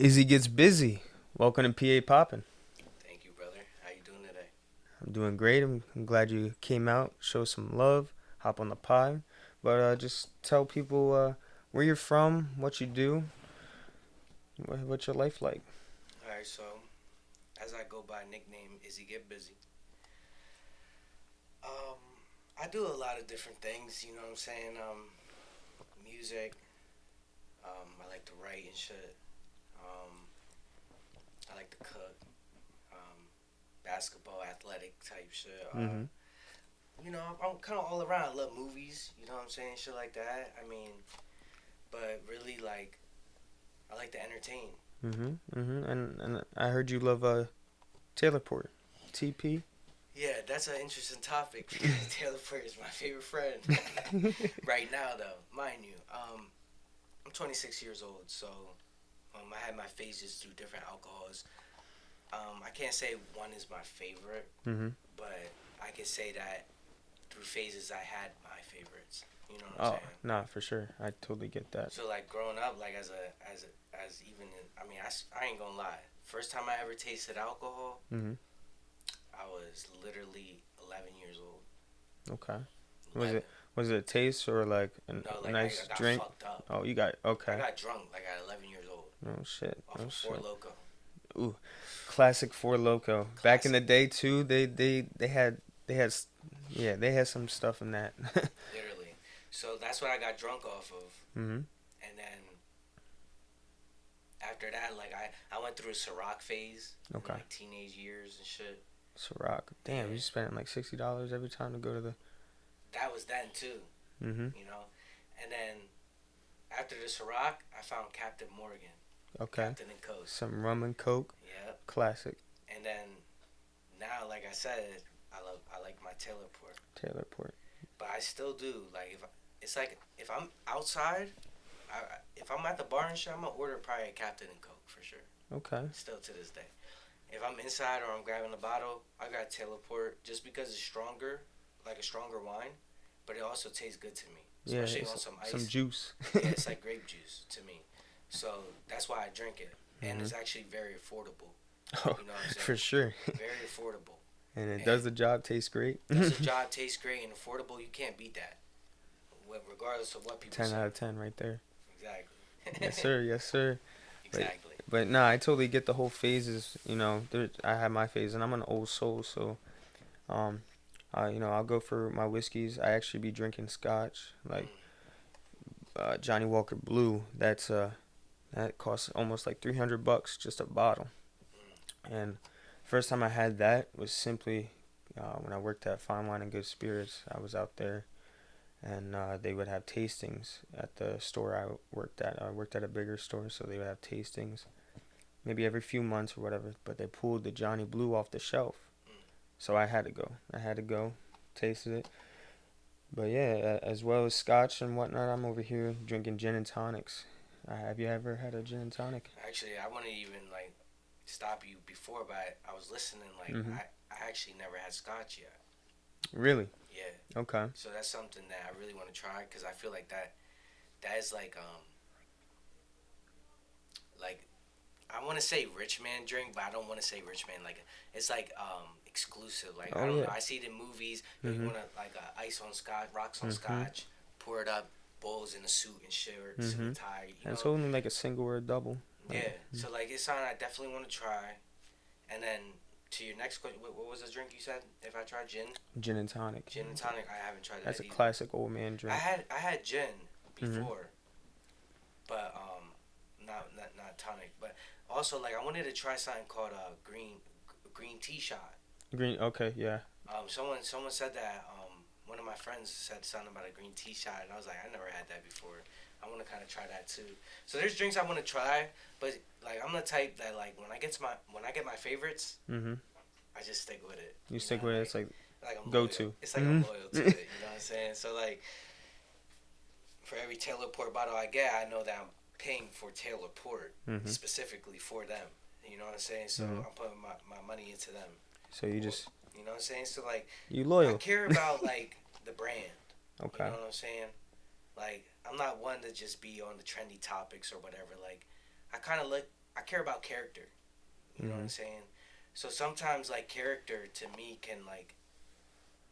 Izzy gets busy. Welcome to PaPoppin. Thank you, brother. How you doing today? I'm doing great. I'm glad you came out, show some love, hop on the pod. But just tell people where you're from, what you do, what's your life like. All right, so as I go by nickname Izzy Get Busy, um, I do a lot of different things. You know what I'm saying? Music. I like to write and shit. Um, I like to cook. Um, Basketball, athletic type shit. Mhm. I'm kind of all around. I love movies. You know what I'm saying? Shit like that. I mean, but really, like, I like to entertain. And I heard you love Taylor Port. TP. Yeah, that's an interesting topic. Taylor Ford is my favorite friend. Right now, though, mind you, I'm 26 years old, so I had my phases through different alcohols. I can't say one is my favorite, Mhm. but I can say that through phases I had my favorites. You know what I'm Oh, saying? nah, for sure. I totally get that. So like growing up, like as even in, I ain't gonna lie. First time I ever tasted alcohol, Mhm. I was literally 11 years old. Okay. Was 11. it was it a taste or like No, a like I nice got drink? fucked up. Oh, you got I okay. got drunk like at 11 years old No shit. off No of Four shit. Loco. Ooh, classic Four Loco. Back in the Classic, day too, they had yeah, they had some stuff in that. literally. So that's what I got drunk off of. Mhm. And then after that, like I went through a Ciroc phase in Okay. like teenage years and shit. Ciroc. Damn, you Yeah, spending like $60 every time to go to the. that was then too, Mhm. you know. And then after the Ciroc, I found Captain Morgan, Okay. Captain and Coke. Some rum and coke. Yep. Classic. And then now, like I said, I like my Taylor Port, Taylor Port. but I still do like it's like if I'm outside, if I'm at the bar and shit, I'm gonna order probably a Captain and Coke for sure. Okay. Still to this day. If I'm inside or I'm grabbing a bottle, I got Taylor Port just because it's stronger, like a stronger wine, but it also tastes good to me, Yeah, especially on it's some some ice. juice. Yeah, it's like grape juice to me. So that's why I drink it, and Mhm. it's actually very affordable. Oh, You know what I'm saying? for sure. Very affordable, And it does and the job. Taste great. does the job, taste great, and affordable. You can't beat that, regardless of what people 10 say. out of 10 right there. Yes, Exactly. sir. Yes, sir. But Exactly. but nah, I totally get the whole phases. I have my phase, and I'm an old soul, so um, I'll go for my whiskeys. I actually be drinking scotch, like Mm, Johnny Walker Blue. That costs almost like $300 just a bottle. mm, And first time I had that was simply when I worked at Fine Wine and Good Spirits. I was out there, and they would have tastings at the store I worked at. I worked at a bigger store, so they would have tastings maybe every few months or whatever. But they pulled the Johnny Blue off the shelf, mm. so I had to go. I had to go, tasted it. But yeah, as well as scotch and whatnot, I'm over here drinking gin and tonics. Have you ever had a gin and tonic? Actually, I wouldn't even like stop you before, but I was listening. Like Mm-hmm. I actually never had scotch yet. Really? Yeah, Okay. so that's something that I really want to try because I feel like that is like I want to say rich man drink, but I don't want to say rich man. Like it's like exclusive. Like I Oh don't know. yeah. I see it in movies. You Mm-hmm. want to like ice on scotch, rocks on Mm-hmm. scotch, pour it up, bulls in a suit and shirt, suit Mm-hmm. and tie. You And it's know. only like a single or a double. Like, Yeah. So like it's something I definitely want to try. And then to your next question, what was the drink you said? If I try gin, gin and tonic. gin and tonic, I haven't tried That's that a either. classic old man drink. I had gin Mm-hmm. before, but not tonic. But also like I wanted to try something called a green tea shot. Green. Okay. Yeah. Someone said that. One of my friends said something about a green tea shot, and I was like, I never had that before. I want to kind of try that too. So there's drinks I want to try, but like I'm the type that like when I get my favorites, Mm-hmm. I just stick with it. You You know, stick with it. It's like like I'm go loyal. to. It's like I'm loyal to Mm-hmm. it. You know what I'm saying? So like for every Taylor Port bottle I get, I know that I'm paying for Taylor Port mm-hmm. specifically for them. You know what I'm saying? So Mm-hmm. I'm putting my money into them. So you Or, just you know what I'm saying? So like you I loyal. care about like the brand. You Okay. know what I'm saying? Like I'm not one to just be on the trendy topics or whatever. Like I kind of I care about character. You know what I'm Mhm. saying? So sometimes like character to me can like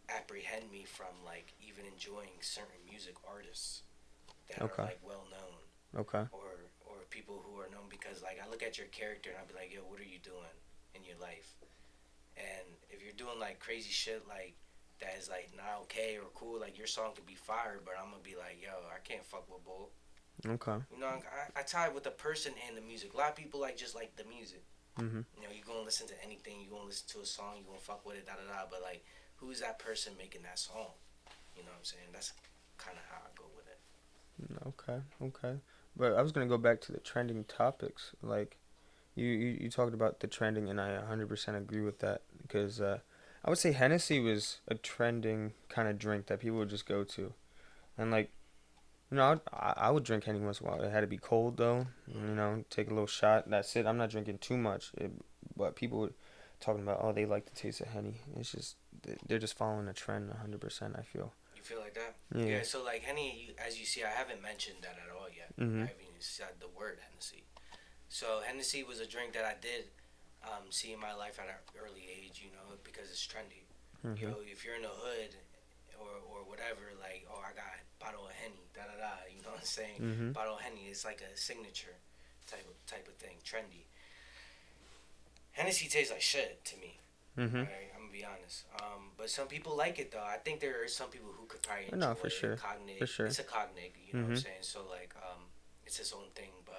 apprehend me from like even enjoying certain music artists that are Okay. like well known, Okay. or people who are known, because like I look at your character and I'll be like, yo, what are you doing in your life? And if you're doing like crazy shit like that is like not okay or cool, like your song could be fired, but I'm gonna be like, yo, I can't fuck with Bull. Okay. You know, I tie it with the person and the music. A lot of people like just like the music. Mhm. You know, you gonna listen to anything, you gonna listen to a song, you gonna fuck with it, da da da. But like, who's that person making that song? You know what I'm saying? That's kind of how I go with it. Okay. Okay. But I was gonna go back to the trending topics. Like you talked about the trending, and I 100% agree with that because I would say Hennessy was a trending kind of drink that people would just go to, and like I would drink Henny once in a while. It had to be cold though. Mm. Take a little shot. That's it. I'm not drinking too much. But people would talking about, oh, they like the taste of Henny. It's just they're just following a trend 100%. I feel. You feel like that? Yeah. Yeah. So like Henny, as you see, I haven't mentioned that at all yet. I Mhm. haven't even said the word Hennessy. So Hennessy was a drink that I did see in my life at an early age. You know, because it's trendy. Mhm. Yo, if you're in the hood or whatever, like, oh, I got a bottle of Henny, da da da. You know what I'm saying? Mhm. Bottle of Henny is like a signature type of thing, trendy. Hennessy tastes like shit to me. Mhm. Alright, I'm gonna be honest. But some people like it though. I think there are some people who could probably No, enjoy for it. sure. For sure. It's a cognic. You know what I'm Mhm. saying? So like, it's its own thing. But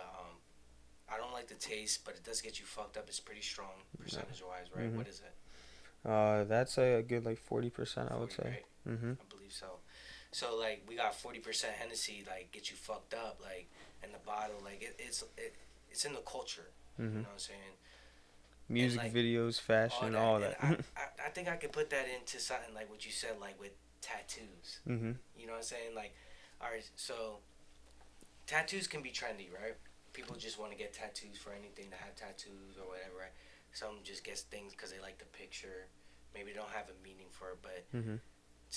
I don't like the taste, but it does get you fucked up. It's pretty strong Yeah. percentage wise, right? Mhm. What is it? That's a good like 40%, I would 40, say. right? Mhm. I believe so. So like, we got 40% Hennessy, like get you fucked up, like, in the bottle, like it's in the culture. You Mhm. know what I'm saying? And Music like videos, all fashion, that, all and that. I think I could put that into something like what you said, like with tattoos. Mhm. You know what I'm saying? Like, all right, so tattoos can be trendy, right? People just want to get tattoos for anything, to have tattoos or whatever, right? Some just get things because they like the picture. Maybe they don't have a meaning for it, but Mhm.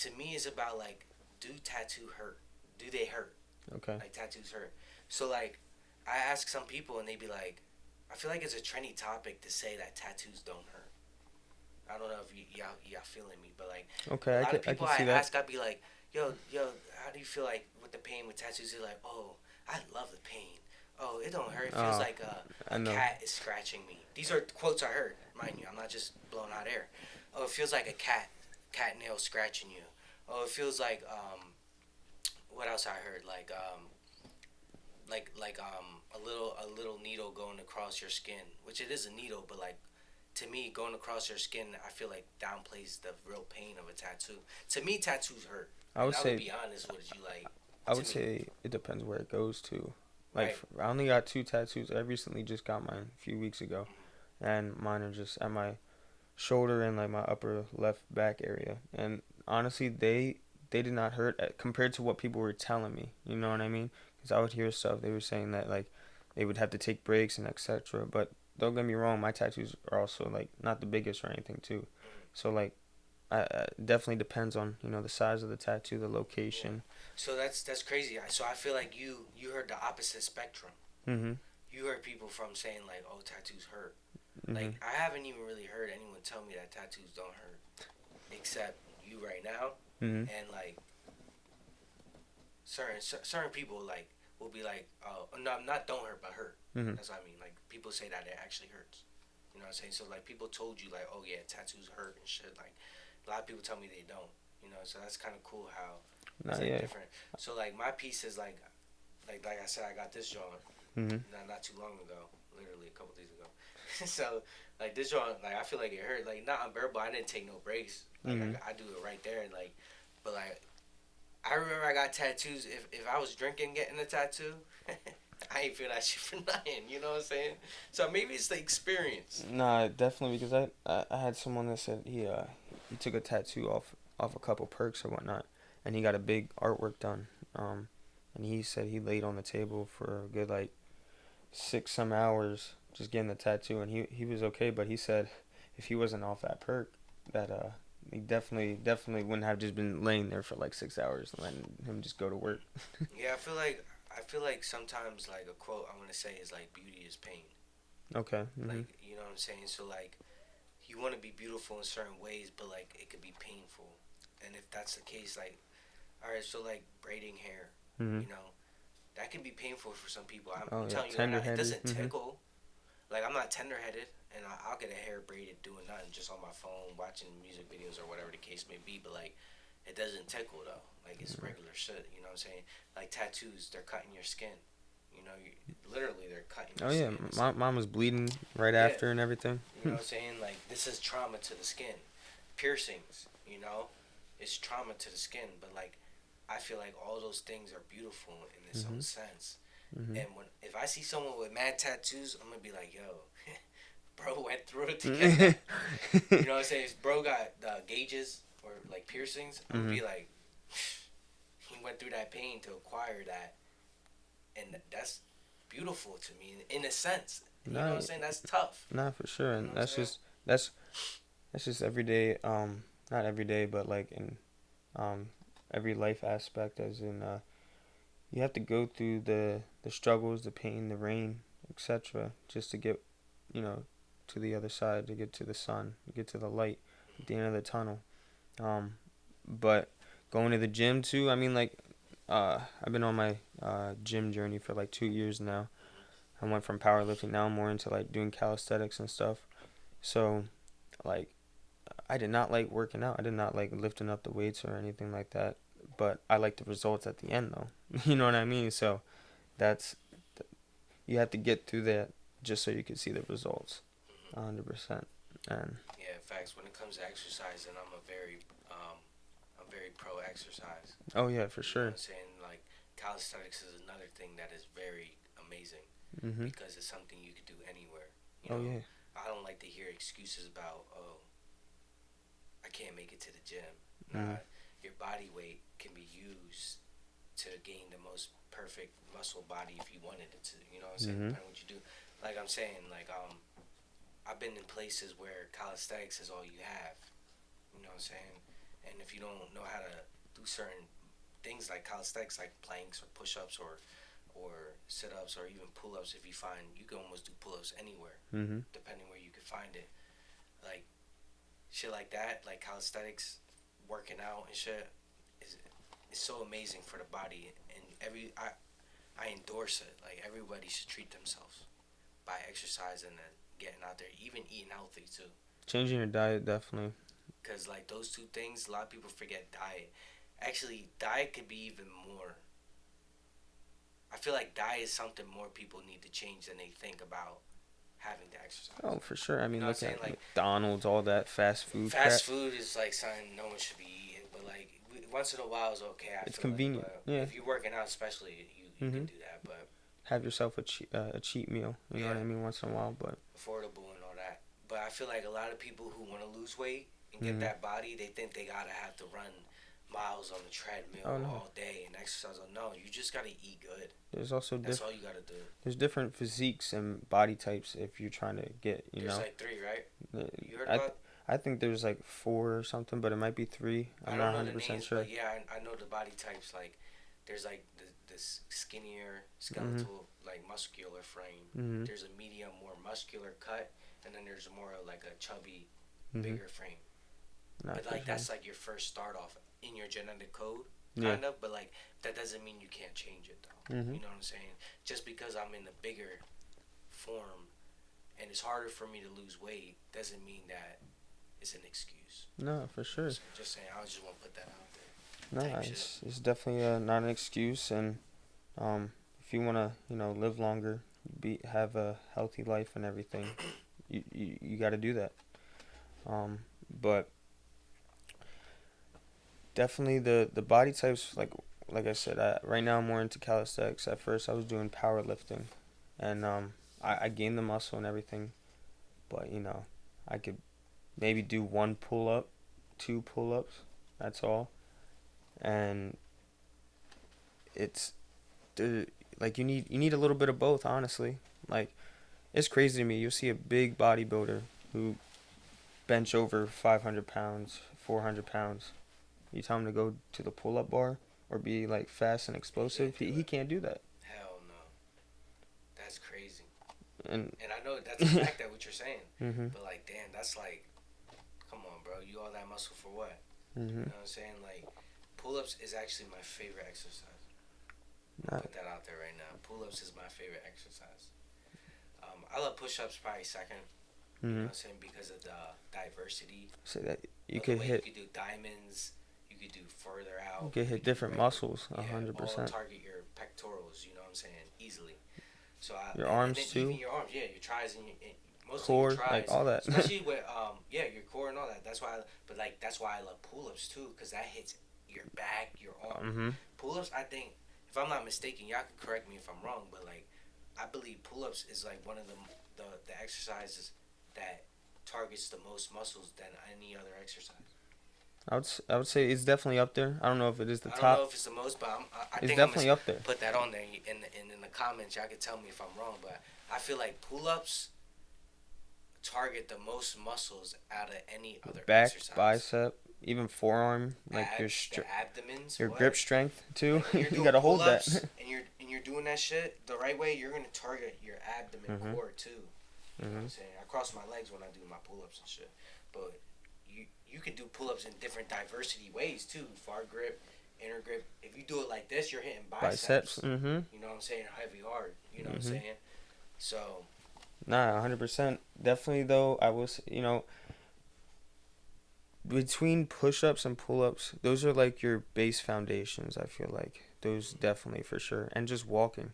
to me, it's about like, do tattoo hurt? Do they hurt? Okay. Like tattoos hurt. So like, I ask some people and they be like, I feel like it's a trendy topic to say that tattoos don't hurt. I don't know if y'all feeling me, but like a Okay, lot of I people can I see that. ask, I'd be like, yo, how do you feel like with the pain with tattoos? They're like, oh, I love the pain. Oh, it don't hurt. It feels Oh, like I a know. cat is scratching me. These are quotes I heard, mind you. I'm not just blowing hot air. Oh, it feels like a cat nail scratching you. Oh, it feels like what else I heard? Like a little needle going across your skin, which it is a needle, but like to me, going across your skin, I feel like downplays the real pain of a tattoo. To me, tattoos hurt, I and would I'm gonna say be honest with you, like, I to would me, say it depends where it goes to. Like right? I only got two tattoos. I recently just got mine a few weeks ago, Mm-hmm. and mine are just at my shoulder and like my upper left back area. And honestly, they did not hurt compared to what people were telling me. You know what I mean? Because I would hear stuff they were saying that like they would have to take breaks and etc. But don't get me wrong, my tattoos are also like not the biggest or anything too. Mm-hmm. So like definitely depends on the size of the tattoo, the Yeah. location. So that's crazy. So I feel like you heard the opposite spectrum. Mhm. You heard people from saying like, oh, tattoos hurt. Mhm. Like I haven't even really heard anyone tell me that tattoos don't hurt, except you right now, Mhm. and like certain people like will be like, oh no, not don't hurt but hurt. Mhm. That's what I mean. Like people say that it actually hurts. You know what I'm saying? So like people told you like, oh yeah, tattoos hurt and shit. Like a lot of people tell me they don't. You know, so that's kind of cool how it's Nah, like yeah. different. So like my piece is like I said, I got this joint Mhm. not too long ago, literally a couple days ago. So like this joint, like I feel like it hurt. Like not unbearable. I didn't take no breaks. Like Mhm. I do it right there. And like, but like I remember I got tattoos. If I was drinking, getting a tattoo, I ain't feel that shit for nothing. You know what I'm saying? So maybe it's the experience. Nah, definitely because I had someone that said he took a tattoo off a couple perks or whatnot, and he got a big artwork done. And he said he laid on the table for a good like 6 some hours just getting the tattoo, and he was okay. But he said if he wasn't off that perk, that he definitely wouldn't have just been laying there for like 6 hours and letting him just go to work. Yeah, I feel like sometimes like a quote I want to say is like beauty is pain. Okay. Mhm. Like, you know what I'm saying? So like, you want to be beautiful in certain ways, but like it could be painful. And if that's the case, like, all right, so like braiding hair, Mhm. you know, that can be painful for some people. Oh I'm yeah, telling you right now, it tender-headed. doesn't Mhm. tickle. Like, I'm not tender headed, and I'll get a hair braided doing nothing, just on my phone, watching music videos or whatever the case may be. But like, it doesn't tickle though. Like, it's regular shit. You know what I'm saying? Like tattoos, they're cutting your skin. You know, literally they're cutting Oh your yeah, skin. It's my mom was bleeding right yeah. after and everything. You know what I'm saying? Like, this is trauma to the skin. Piercings, you know, it's trauma to the skin. But like, I feel like all those things are beautiful in its own Mhm. sense. Mhm. And when if I see someone with mad tattoos, I'm gonna be like, yo, bro went through it to get mhm. that. You know what I'm saying? If bro got gauges or like piercings, I'm gonna be like, he went through that pain to acquire that, and that's beautiful to me in a sense. You know what Nah, I'm saying? That's tough. nah, for sure, You know and what I'm saying? that's that's just everyday. Not every day, but like in um every life aspect, as in you have to go through the struggles, the pain, the rain, etc., just to get, you know, to the other side, to get to the sun, to get to the light at the end of the tunnel. Um, but going to the gym too. I mean, like, I've been on my gym journey for like 2 years now. I went from powerlifting, now I'm more into like doing calisthenics and stuff. So like, I did not like working out. I did not like lifting up the weights or anything like that. But I like the results at the end though. You know what I mean? So that's you have to get through that just so you can see the results. Mm-hmm. 100%. And Yeah, in fact, when it comes to exercising, I'm very pro exercise. oh yeah, for You know sure. what I'm saying? Like, calisthenics is another thing that is very amazing Mhm. because it's something you could do anywhere. You Oh know, yeah. I don't like to hear excuses about, oh, I can't make it to the gym. Mhm. Nah, your body weight can be used to gain the most perfect muscle body if you wanted it to. You know what I'm saying? Mhm. Depending on what you do. Like I'm saying, like I've been in places where calisthenics is all you have. You know what I'm saying? And if you don't know how to do certain things like calisthenics, like planks or push-ups or sit-ups or even pull-ups, if you find you can almost do pull-ups anywhere, Mhm. depending where you can find it. Like shit like that, like calisthenics, working out and shit is so amazing for the body. And I endorse it. Like everybody should treat themselves by exercising and getting out there, even eating healthy too. Changing your diet definitely. Because like those two things, a lot of people forget diet. Actually, diet could be even more. I feel like diet is something more people need to change than they think about having to exercise. Oh, for sure. I You mean, know what I'm look saying? at Like McDonald's, all that fast food crap. fast food is like something no one should be eating, but like once in a while is okay. I It's feel like, convenient. but Yeah. if you're working out, especially, you can Mhm. do that. But Have yourself a cheat meal. You know what yeah, I mean, once in a while. But affordable and all that. But I feel like a lot of people who want to lose weight and get mhm. that body, they think they gotta have to run miles on the Oh treadmill no. all day and exercise. No, you just gotta eat good. There's also That's all you gotta do. there's different physiques and body types if you're trying to get, you There's know. like three, right? You heard I about? I think there's like four or something, but it might be three. I I'm not don't know the 100% names, sure. but yeah, I know the body types. Like, there's like this skinnier Mhm. skeletal, like muscular frame. Mhm. There's a medium, more muscular cut, and then there's more like a chubby, Mhm. bigger frame. Not But for like sure. that's like your first start off in your genetic code, Yeah. kind of. But like that doesn't mean you can't change it though. Mhm. You know what I'm saying? Just because I'm in the bigger form and it's harder for me to lose weight doesn't mean that it's an excuse. No, for You know what I'm sure. saying? Just saying, I just want to put that out there. No, Type shit. it's definitely not an excuse, and if you wanna, you know, live longer, have a healthy life and everything, you got to do that. Um, but definitely the body types, like I said, right now I'm more into calisthenics. At first I was doing powerlifting, and I gained the muscle and everything, but you know, I could maybe do one pull up, two pull ups, that's all, and it's the like you need a little bit of both, honestly. Like, it's crazy to me. You'll see a big bodybuilder who bench over 500 pounds, 400 pounds. You tell him to go to the pull up bar or be like fast and He can't explosive. do He it. can't do that. Hell no. That's crazy. And I know that's a fact that what you're saying. Mhm. But like, damn, that's like, come on, bro. You all that muscle for what? You Mhm. know what I'm saying? Like, pull-ups is actually my favorite exercise. I'll Not. put that out there right now. Pull-ups is my favorite exercise. I love push-ups probably second. You know Mhm. what I'm saying? Because of the diversity Say that you of the could way you hit. could do diamonds, you could do further You out, could you hit could do different regular. muscles. a Yeah, hundred all percent. target your pectorals. You know what I'm saying? Easily. So Your and then arms even too. your arms, yeah, your tris and mostly your Core, like tris, all that. especially with yeah, your core and all that. That's why, but like that's why I love pull-ups too, because that hits your back, your arm. Mhm. Pull-ups, I think, if I'm not mistaken, y'all can correct me if I'm wrong, but like I believe pull-ups is like one of the exercises that targets the most muscles than any other exercise. I would say it's definitely up there. I don't know if it is the I don't know top. if it's the most, but I It's think I'm gonna definitely up there. put that on there in the comments. Y'all can tell me if I'm wrong, but I feel like pull-ups target the most muscles out of any other Back, exercise. bicep, even forearm, like Abs, the abdomens, your grip what? strength too. Like when you're You doing gotta hold that. pull-ups and you're doing that shit the right way, you're gonna target your abdomen Mhm. core too. You know what I'm Mhm. saying? I cross my legs when I do my pull-ups and shit, but you can do pull-ups in different diversity ways too. Far grip, inner grip. If you do it like this, you're hitting Biceps. biceps. Mhm. You know what I'm saying? Heavy hard. You know what I'm Mhm. saying? So Nah, 100%. Definitely though, I was, between push-ups and pull-ups, those are like your base foundations, I feel like. Those definitely for sure. And just walking.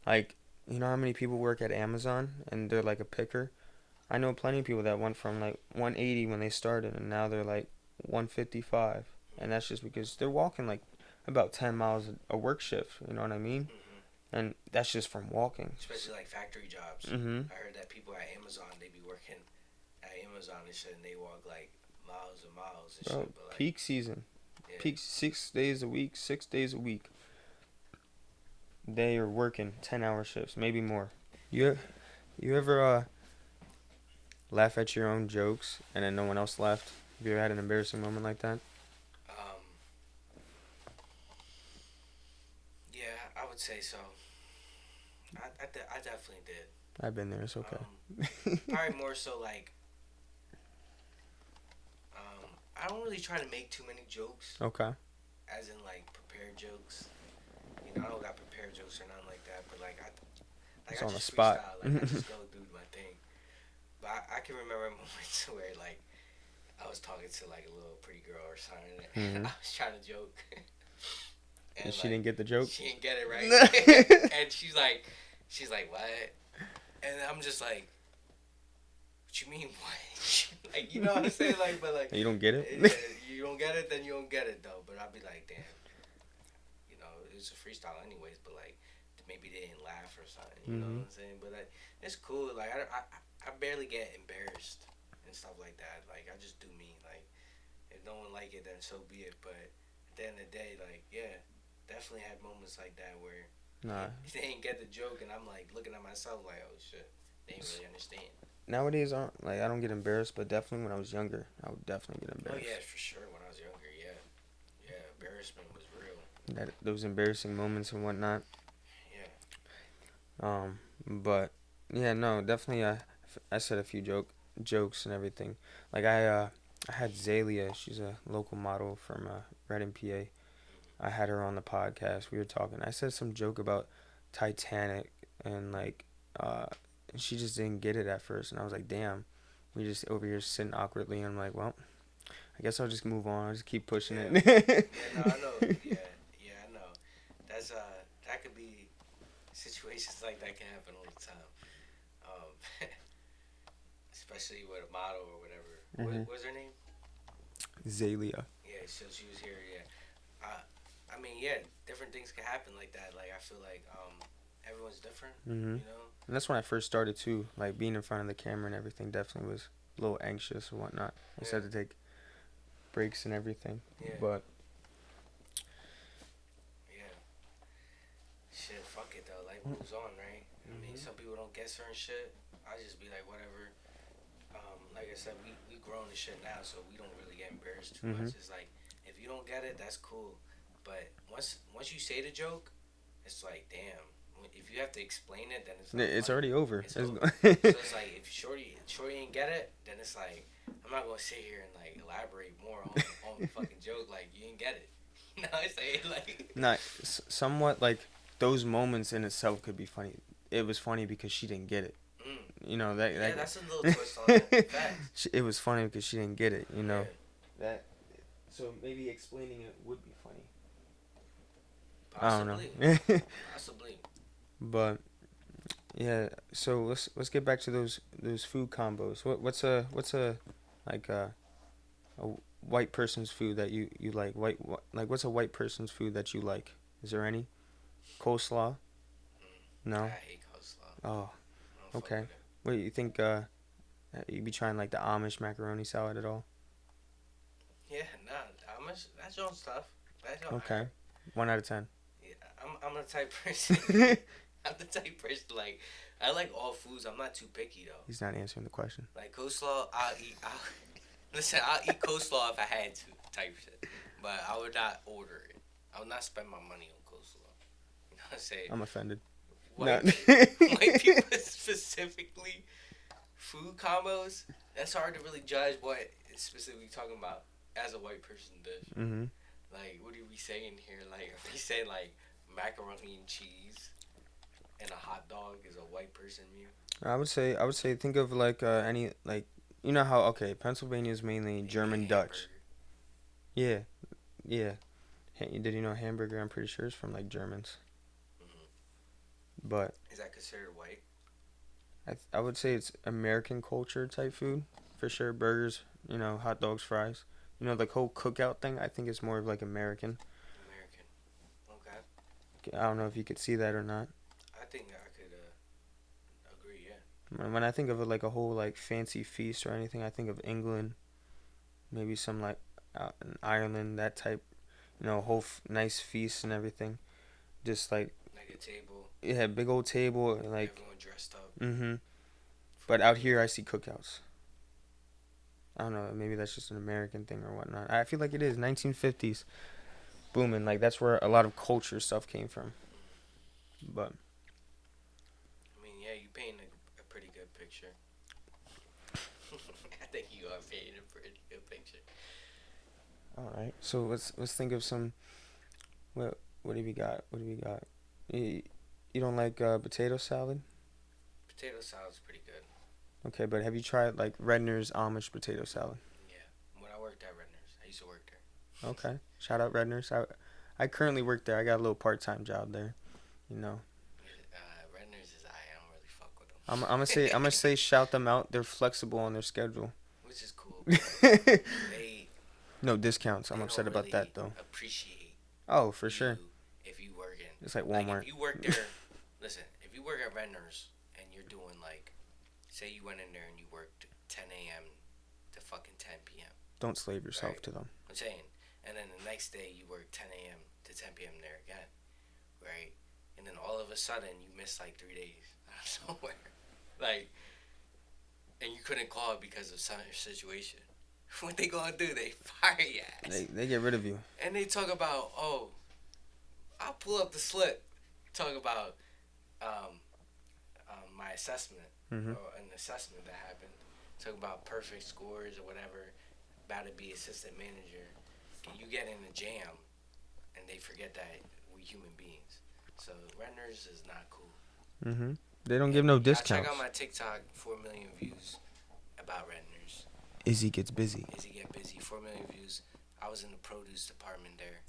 Like, you know how many people work at Amazon and they're like a picker? I know plenty of people that went from like 180 when they started and now they're like 155. And that's just because they're walking like about 10 miles a work shift, you know what I mean? And that's just from walking. especially like factory jobs. Mhm. I heard that people at Amazon they be working at Amazon and shit, and they walk like miles and miles and Bro, shit. But like, peak season. yeah, Peak 6 days a week, 6 days a week. They are working 10-hour shifts, maybe more. You you ever laugh at your own jokes and then no one else laughed? Have you ever had an embarrassing moment like that? um, yeah, I would say so. I definitely did. I've been there. It's okay. Probably more so like, I don't really try to make too many jokes, Okay. as in like prepared jokes. You know, I don't got prepared jokes or nothing like that. But like It's I on the just spot. freestyle. Like I just go do my thing. But I can remember moments where like I was talking to like a little pretty girl or something, and Hmm. I was trying to joke, And and she like didn't get the joke. she didn't get it right, and she's like, what? And I'm just like, what you mean what? Like you know what I'm saying? Like, but like, You don't get it. yeah, you don't get it, then you don't get it though. But I'll be like, damn, you know, it's a freestyle anyways. But like, maybe they didn't laugh or something. You know Hmm. what I'm saying? But like, it's cool. Like I barely get embarrassed and stuff like that. Like I just do me. Like if no one like it, then so be it. But at the end of the day, like yeah, definitely had moments like that where Nah. they didn't get the joke, and I'm like looking at myself like, oh shit, they didn't really understand. Nowadays, I don't get embarrassed, but definitely when I was younger, I would definitely get Oh yeah, embarrassed. for sure. When I was younger, yeah, yeah, embarrassment was real. That those embarrassing moments and whatnot. Yeah. But yeah, no, definitely. I said a few jokes and everything. Like I had Zalia. She's a local model from Reading, PA. I had her on the podcast. We were talking. I said some joke about Titanic and like, uh, and she just didn't get it at first. And I was like, damn. We just over here sitting awkwardly. And I'm like, well, I guess I'll just move on. I'll just keep pushing Yeah. it. Yeah. No, I know. Yeah. Yeah, I know. That's that could be situations like that can happen all the time. Um, especially with a model or whatever. Hmm. What was her name? Zalia. Yeah, so she was here. Yeah. I mean, yeah, different things can happen like that. Like I feel like everyone's different. Hmm. You know. And that's when I first started too. Like being in front of the camera and everything definitely was a little anxious and whatnot. I just Yeah. had to take breaks and everything. Yeah. But Yeah. Shit, fuck it though. Life moves on, right? I mean, some people don't get certain shit. I just be like, whatever. Like I said, we grown and shit now, so we don't really get embarrassed too hmm much. It's like if you don't get it, that's cool. But once you say the joke, it's like, damn, if you have to explain it, then it's not It's funny. already over. It's over. So it's like if Shorty ain't get it, then it's like I'm not gonna sit here and like elaborate more on the fucking joke. Like you didn't get it. No, I say like. Not somewhat like those moments in itself could be funny. It was funny because she didn't get it. You know that. Yeah, that that's a little twist on it. Facts. It was funny because she didn't get it. You know. Yeah. That. So maybe explaining it would be funny. Possibly. I don't know. Possibly. But yeah, so let's get back to those food combos. What's a like a white person's food that you like? Like what's a white person's food that you like? Is there any? Coleslaw? No. I hate coleslaw. Oh, I don't fuck okay. with it. Wait, you think you be trying like the Amish macaroni salad at all? Yeah, nah. That's your own stuff. That's your Okay. 1 out of 10. Yeah, I'm the type person. I'm the type person like I like all foods. I'm not too picky though. He's not answering the question. Like coleslaw, listen. I'll eat coleslaw if I had to, type shit. But I would not order it. I would not spend my money on coleslaw. You know what I'm saying? I'm offended. White, No. white people specifically, food combos. That's hard to really judge what it's specifically talking about as a white person dish. Mhm. Like, what are we saying here? Like, are we saying like macaroni and cheese and a hot dog is a white person meal? I would say think of like any like you know how okay Pennsylvania is mainly German Dutch. Yeah, yeah. Did you know hamburger? I'm pretty sure is from like Germans. But Is that considered white? I would say it's American culture type food for sure. Burgers, you know, hot dogs, fries. You know, the whole cookout thing. I think it's more of like American. American. Okay. I don't know if you could see that or not. I think I could agree. Yeah. When I think of it like a whole like fancy feast or anything, I think of England. Maybe some like in Ireland, that type. You know, whole nice feast and everything. Just like Like a table. yeah, big old table and like. Everyone dressed up. Mhm. But out here, I see cookouts. I don't know. Maybe that's just an American thing or whatnot. I feel like it is 1950s booming. Like that's where a lot of culture stuff came from. But I mean, yeah, you paint a pretty good picture. I think you are painting a pretty good picture. all right. So let's think of some. What do we got? What do we got? You don't like potato salad? Potato salad's pretty good. Okay, but have you tried like Redner's Amish potato salad? Yeah. When I worked at Redner's, I used to work there. Okay. Shout out Redner's. I currently work there. I got a little part-time job there. You know. Redner's is I don't really fuck with them. I'm gonna say shout them out. They're flexible on their schedule. Which is cool. They No discounts. I'm they upset don't about really that though. Appreciate Oh, for sure. you if you work in. It's like Like Walmart. if you work there, listen. If you work at Redner's and you're doing like, say you went in there and you worked 10 a.m. to fucking 10 p.m. Don't slave yourself Right. to them. I'm saying, and then the next day you work 10 a.m. to 10 p.m. there again, right? And then all of a sudden you miss like 3 days out of nowhere, like, and you couldn't call because of some situation. What they gonna do? They fire your ass. They get rid of you. And they talk about, oh, I'll pull up the slip. Talk about my assessment Mhm. or an assessment that happened. Talk about perfect scores or whatever. About to be assistant manager. You get in a jam, and they forget that we human beings. So Redner's is not cool. Mhm. They don't give no discounts. Check out my TikTok, 4 million views about Redner's. Izzy gets busy. Izzy get busy, 4 million views. I was in the produce department there,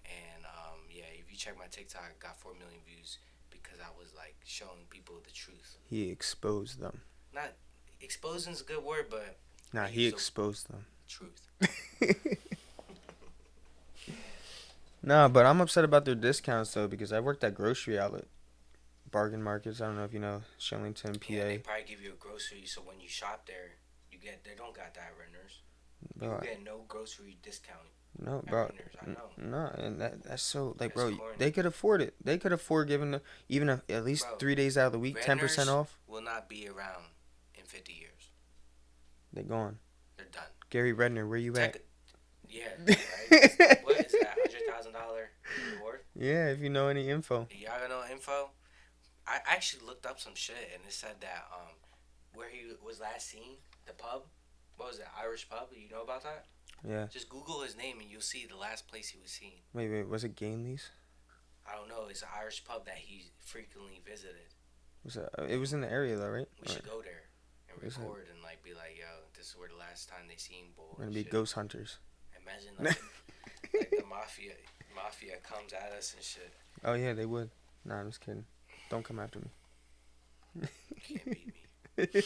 and yeah, if you check my TikTok, I got 4 million views because I was like showing people the truth. He exposed them. Not exposing is a good word, but Nah, he exposed them. truth. Nah, but I'm upset about their discounts though because I worked at grocery outlet, bargain markets. I don't know if you know Shillington, PA. Yeah, they probably give you a grocery, so when you shop there, they don't got that Redner's. You get no grocery discount. No, at bro. Redner's, I know. No, and that's so like, That's bro. corny. They could afford it. They could afford giving at least Bro, 3 days out of the week, 10% Redner's off. will not be around in 50 years. They're gone. They're done. Gary Redner, where you at? Yeah, right? What is that? $100,000 reward? Yeah, if you know any info. Y'all got no info? I actually looked up some shit and it said that where he was last seen, the pub. What was it? Irish pub. You know about that? Yeah. Just Google his name and you'll see the last place he was seen. Wait. Was it Gainley's? I don't know. It's an Irish pub that he frequently visited. It was in the area though, right? We should go there and record and like be like, yo, this is where the last time they seen Bull. We're gonna be ghost hunters. Imagine like the mafia comes at us and shit. Oh yeah, they would. Nah, I'm just kidding. Don't come after me. Can't beat me.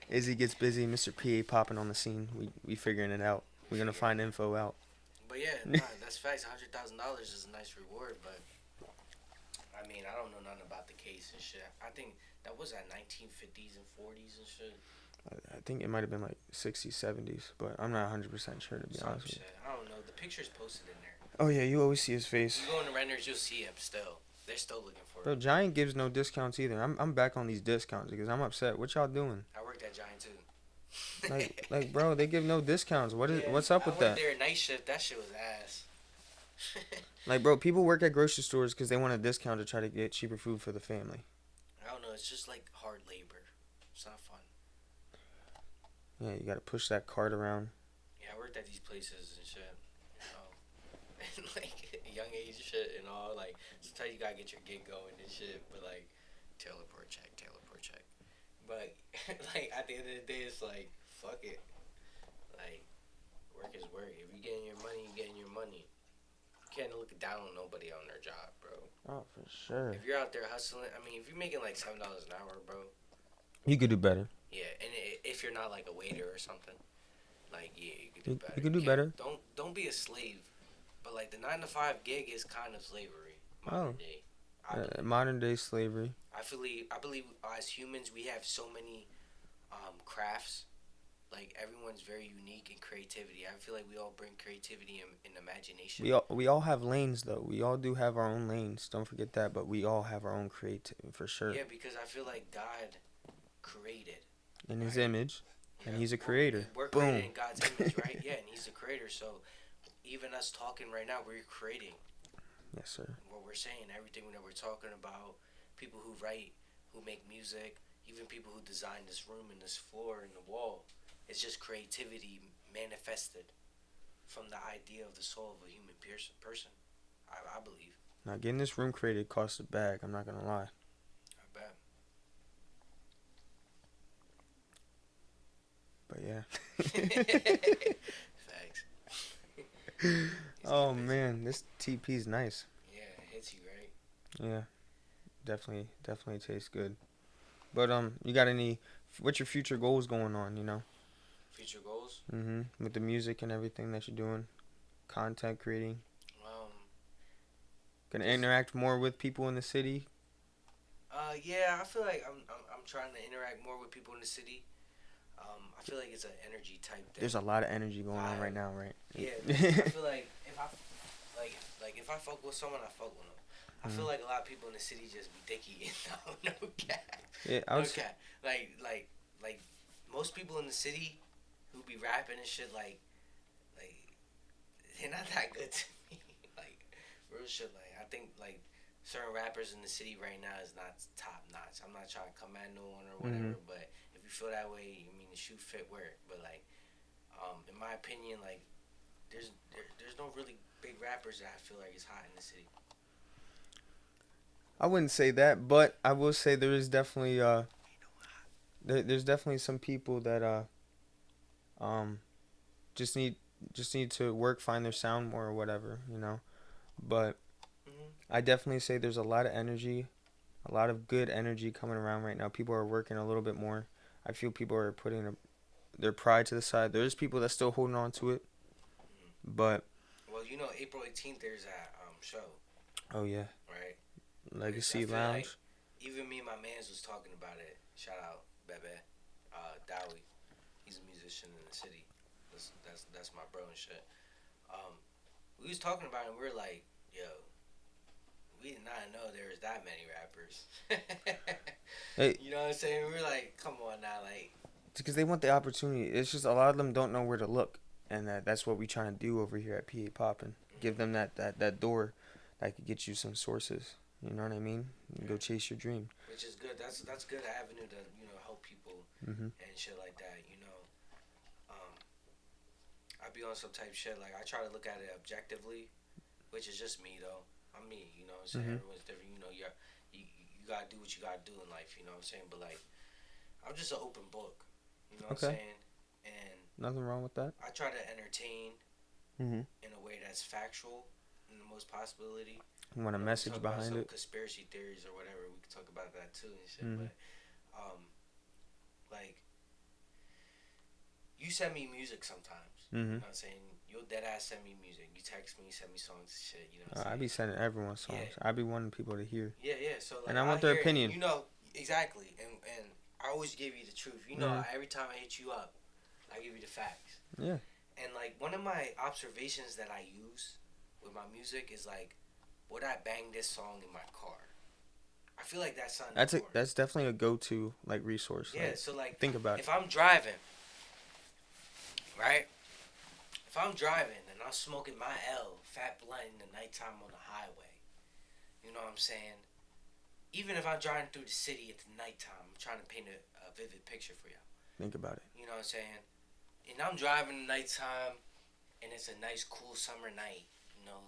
Izzy gets busy. Mr. PaPoppin on the scene. We figuring it out. We're gonna find info out. But yeah, nah, that's facts. $100,000 is a nice reward, but I mean, I don't know nothing about the case and shit. I think that was at 1950s and 40s and shit. I think it might have been like 60s, 70s, but I'm not 100% sure to be honest with you. I don't know. The picture's posted in there. Oh yeah, you always see his face. You go in the renders, you'll see him still. They're still looking for Bro, it. Giant gives no discounts either. I'm back on these discounts because I'm upset. What y'all doing? I worked at Giant too. Like, bro, they give no discounts. What's up with that? I worked there night shift. That shit was ass. Like, bro, people work at grocery stores because they want a discount to try to get cheaper food for the family. I don't know. It's just like hard labor. It's not fun. Yeah, you gotta push that cart around. Yeah, I worked at these places and shit. And like young age shit and all. Like sometimes you gotta get your gig going and shit. But like teleport check. But like at the end of the day, it's like fuck it. Like work is work. If you getting your money, you getting your money. You can't look down on nobody on their job, bro. Oh, for sure. If you're out there hustling, I mean, if you're making like $7 an hour, bro. You could do better. Yeah, and if you're not like a waiter or something, like yeah, you could do better. You could do better. Don't be a slave. But like the 9 to 5 gig is kind of slavery. Modern day. Modern day slavery. I believe as humans we have so many crafts. Like everyone's very unique in creativity. I feel like we all bring creativity and imagination. We all have lanes though. We all do have our own lanes. Don't forget that. But we all have our own creativity for sure. Yeah, because I feel like God created in His image, and He's a creator. We're Boom. created in God's image, right? Yeah, and He's a creator. So even us talking right now, we're creating. Yes, sir. What we're saying, everything that we're talking about, people who write, who make music, even people who design this room and this floor and the wall, it's just creativity manifested from the idea of the soul of a human person. I believe. Now, getting this room created costs a bag. I'm not gonna lie. I bet. But yeah. Facts. Oh man, this TP's nice. Yeah, it hits you right. Yeah, definitely tastes good. But you got any? What's your future goals going on? You know. Future goals. With the music and everything that you're doing, content creating. Gonna interact more with people in the city. Yeah, I feel like I'm trying to interact more with people in the city. I feel like it's an energy type thing. There's a lot of energy going on right now, right? Yeah, I feel like if I fuck with someone, I fuck with them. I feel like a lot of people in the city just be dicky. No cap. Yeah, no cap. Like most people in the city who be rapping and shit, like they're not that good to me. Like real shit. Like I think like certain rappers in the city right now is not top notch. I'm not trying to come at no one or whatever, but if you feel that way, I mean the shoe fit wear it. But like, in my opinion, like there's no really big rappers that I feel like is hot in the city. I wouldn't say that, but I will say there is definitely there's definitely some people that just need to work, find their sound more or whatever, you know. But I definitely say there's a lot of energy, a lot of good energy coming around right now. People are working a little bit more. I feel people are putting their pride to the side. There's people that's still holding on to it, but well, you know, April 18th there's that show. Oh yeah. Right. Legacy Lounge. Like even me and my mans was talking about it. Shout out Bebe, Dowie. He's a musician in the city. That's my bro and shit. We was talking about it and we were like, yo, we did not know there was that many rappers. Hey, you know what I'm saying? We were like, come on now, like. It's because they want the opportunity. It's just a lot of them don't know where to look, and that's what we trying to do over here at PaPoppin. Give them that door that could get you some sources. You know what I mean? Go chase your dream. Which is good. That's good avenue to help people Mhm. and shit like that. I be on some type shit like I try to look at it objectively, which is just me though. I'm me. You know what I'm saying? Mhm. Everyone's different. You gotta do what you gotta do in life. You know what I'm saying? But like I'm just an open book. You know what I'm Okay. saying? And Nothing wrong with that. I try to entertain Mhm. in a way that's factual in the most possibility. You want a We message talk about behind some it? conspiracy theories or whatever. We can talk about that too and shit. Mhm. But like you send me music sometimes. You Mhm. know what I'm saying? You'll dead ass send me music. You text me, send me songs and shit. You know what I'm I saying? be sending everyone songs. Yeah. I be wanting people to hear, Yeah. So like and I I want their hear it, opinion. exactly, and I always give you the truth. Mhm. Every time I hit you up, I give you the facts. Yeah. And like one of my observations that I use with my music is like, would I bang this song in my car? I feel like that's something important. That's definitely a go-to like resource. Yeah. Like, So like, think about it. if I'm driving, right? If I'm driving and I'm smoking my fat blunt in the nighttime on the highway, you know what I'm saying? Even if I'm driving through the city at the nighttime, I'm trying to paint a vivid picture for you. Think about it. You know what I'm saying? And I'm driving at nighttime, and it's a nice, cool summer night.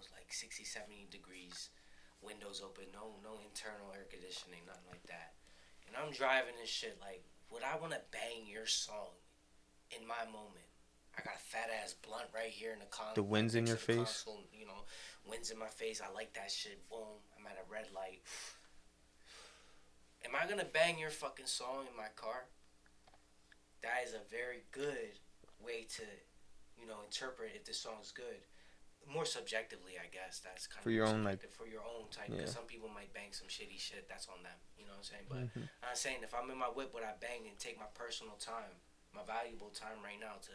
It's like 60, 70 degrees, windows open, no internal air conditioning, nothing like that. And I'm driving and shit. Like, would I want to bang your song in my moment? I got a fat ass blunt right here in the console. The wind's in your face. Console, wind's in my face. I like that shit. Boom. I'm at a red light. Am I gonna bang your fucking song in my car? That is a very good way to, interpret if this song's good. More subjectively, I guess. That's kind For of your more own, subjective for your own type. Because yeah. some people might bang some shitty shit. That's on them. You know what I'm saying? But Mhm. I'm saying if I'm in my whip, would I bang and take my personal time, my valuable time right now to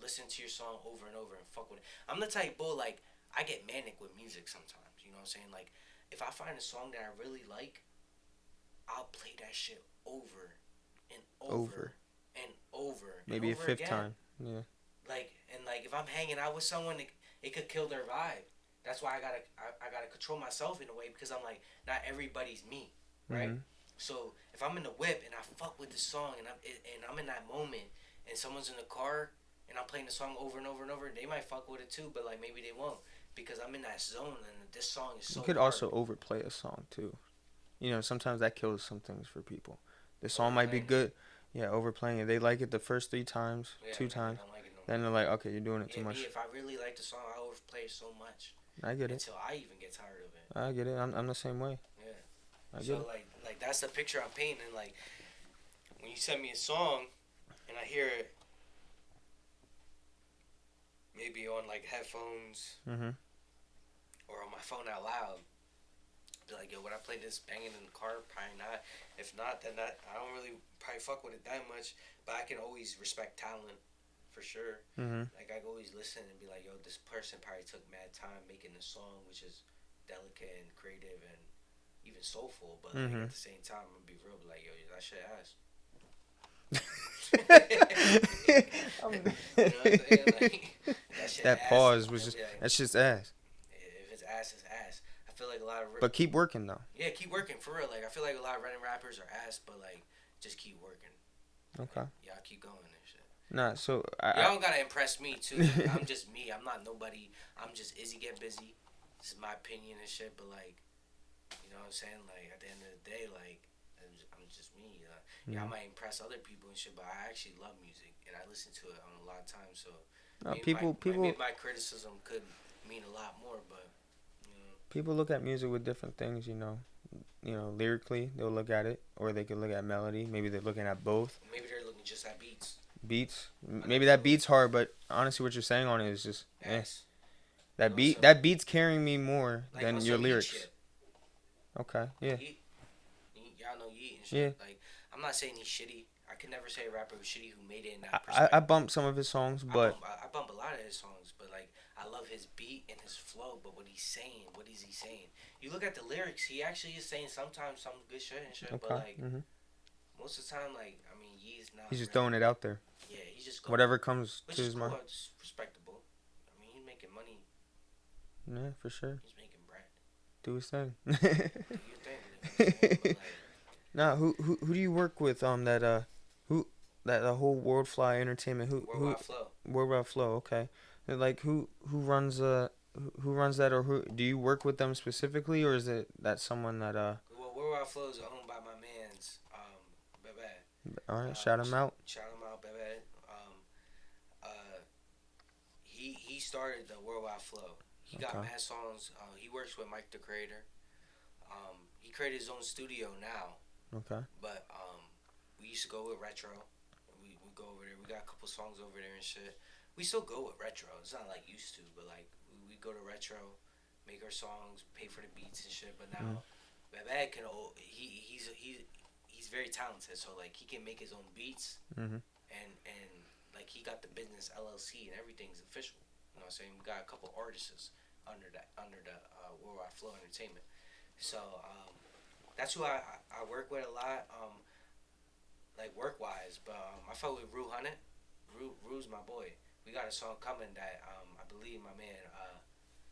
listen to your song over and over and fuck with it? I'm the type bull like I get manic with music sometimes. You know what I'm saying? Like if I find a song that I really like, I'll play that shit over and over and over. Maybe and over a fifth again. time. Yeah. Like if I'm hanging out with someone, it could kill their vibe. That's why I gotta control myself in a way because I'm like not everybody's me, right? Mhm. So if I'm in the whip and I fuck with the song and I'm in that moment and someone's in the car and I'm playing the song over and over and over, they might fuck with it too, but like maybe they won't because I'm in that zone and this song is so. You could hard. also overplay a song too. Sometimes that kills some things for people. The song might be good. Yeah, overplaying it. They like it the first 3 times, 2 times. Don't like it no Then they're like, okay, you're doing it too much. Me, if I really like the song, I overplay it so much. I get it. Until I even get tired of it. I get it. I'm the same way. Yeah. I get so it. like that's the picture I'm painting. Like when you send me a song and I hear it, maybe on like headphones Mhm. or on my phone out loud. Be like, yo, would I play this banging in the car? Probably not. If not, then I don't really probably fuck with it that much. But I can always respect talent, for sure. Mhm. Like I can always listen and be like, yo, this person probably took mad time making this song, which is delicate and creative and even soulful. But like, at the same time, I'm gonna be real, be like, yo, that shit ass. You know what I'm saying? Like, that ass. pause was just Like, that's just ass. If it's ass, it's ass. I feel like a lot of But keep working though. yeah, keep working for real. Like I feel like a lot of running rappers are ass, but like just keep working. Okay. Like, y'all keep going and shit. Nah, so y'all don't gotta impress me too. Like, I'm just me. I'm not nobody. I'm just Izzy get busy. This is my opinion and shit. But like, you know what I'm saying? Like at the end of the day, like I'm just me. Yeah, I might impress other people and shit, but I actually love music and I listen to it a lot of times. So maybe my criticism could mean a lot more, but people look at music with different things. Lyrically they'll look at it, or they could look at melody. Maybe they're looking at both. Maybe they're looking just at beats. Maybe that beat's hard, but honestly, what you're saying on it is just that beat's carrying me more than your lyrics. Okay, yeah. Y'all know Yeet and shit. Yeah. Like, I'm not saying he's shitty. I can never say a rapper who's shitty who made it in that perspective. I bump some of his songs, but I bump a lot of his songs, but like I love his beat and his flow. But what he's saying, what is he saying? You look at the lyrics, he actually is saying sometimes some good shit and shit. okay. But like most of the time, like I mean, Yee's not. He's just throwing it out there. Yeah, he's just going, whatever comes to his mind. It's respectable. I mean, he's making money. Yeah, for sure. He's making bread. Do his thing. Do your thing. You know what I'm saying? But like, Nah, who do you work with? Who that the whole World Fly Entertainment? Who worldwide flow. Worldwide Flow? Okay, and like who runs that, or who do you work with them specifically, or is it that someone that Well, worldwide flow is owned by my man's Bebe. All right, shout him out. Shout him out, Bebe. Uh, he started the worldwide flow. He got Okay. mad songs. He works with Mike the Creator. He created his own studio now, Okay. but we used to go with retro. We go over there. We got a couple songs over there and shit. We still go with retro. It's not like used to, but like we go to retro, make our songs, pay for the beats and shit. But Mm. now, Bebe can he's very talented. So like he can make his own beats Mhm. and like he got the business LLC and everything's official. You know what I'm saying? We got a couple artists under the Worldwide Flow Entertainment. So that's who I work with a lot, like work wise. But I fuck with Rue Hunnit. Rue's my boy. We got a song coming that I believe my man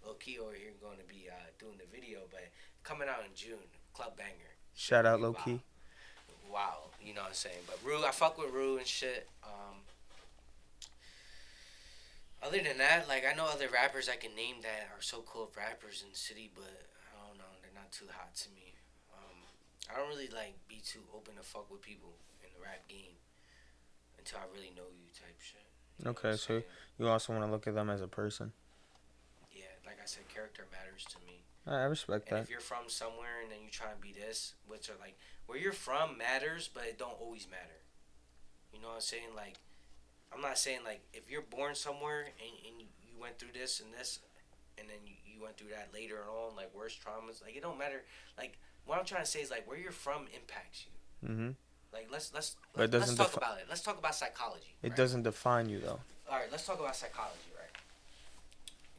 Lil Key over here going to be doing the video, but coming out in June. Club banger. Shout out Wow. Low Key. Wow, you know what I'm saying. But Rue, I fuck with Rue and shit. Other than that, like I know other rappers I can name that are so cool rappers in the city, but I don't know, they're not too hot to me. I don't really like be too open to fuck with people in the rap game until I really know you type shit. You know what Okay, I'm so saying? you also want to look at them as a person. Yeah, like I said, character matters to me. I respect And that. if you're from somewhere and then you try and be this, which are like where you're from matters, but it don't always matter. You know what I'm saying? Like I'm not saying like if you're born somewhere and you went through this and then you went through that later on, like worse traumas, like it don't matter. Like what I'm trying to say is like where you're from impacts you. Mhm. Like But it let's doesn't talk about it. Let's talk about psychology. it Right? doesn't define you though. All right, let's talk about psychology. Right?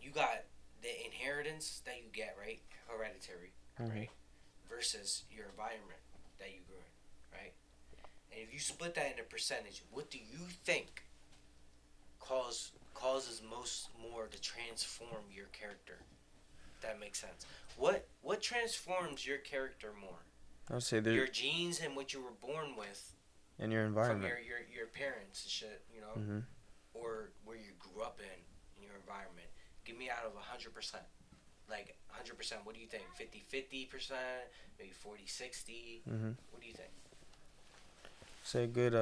You got the inheritance that you get, right? Hereditary, Mhm. right? Versus your environment that you grew in, right? And if you split that into percentage, what do you think causes most more to transform your character? That makes sense. What transforms your character more? I would say Your there genes and what you were born with in your from environment. your parents and shit, you know, Mhm. or where you grew up in your environment. Give me out of 100%. Like 100%, what do you think? 50-50%, maybe 40-60? Mhm. What do you think? Say good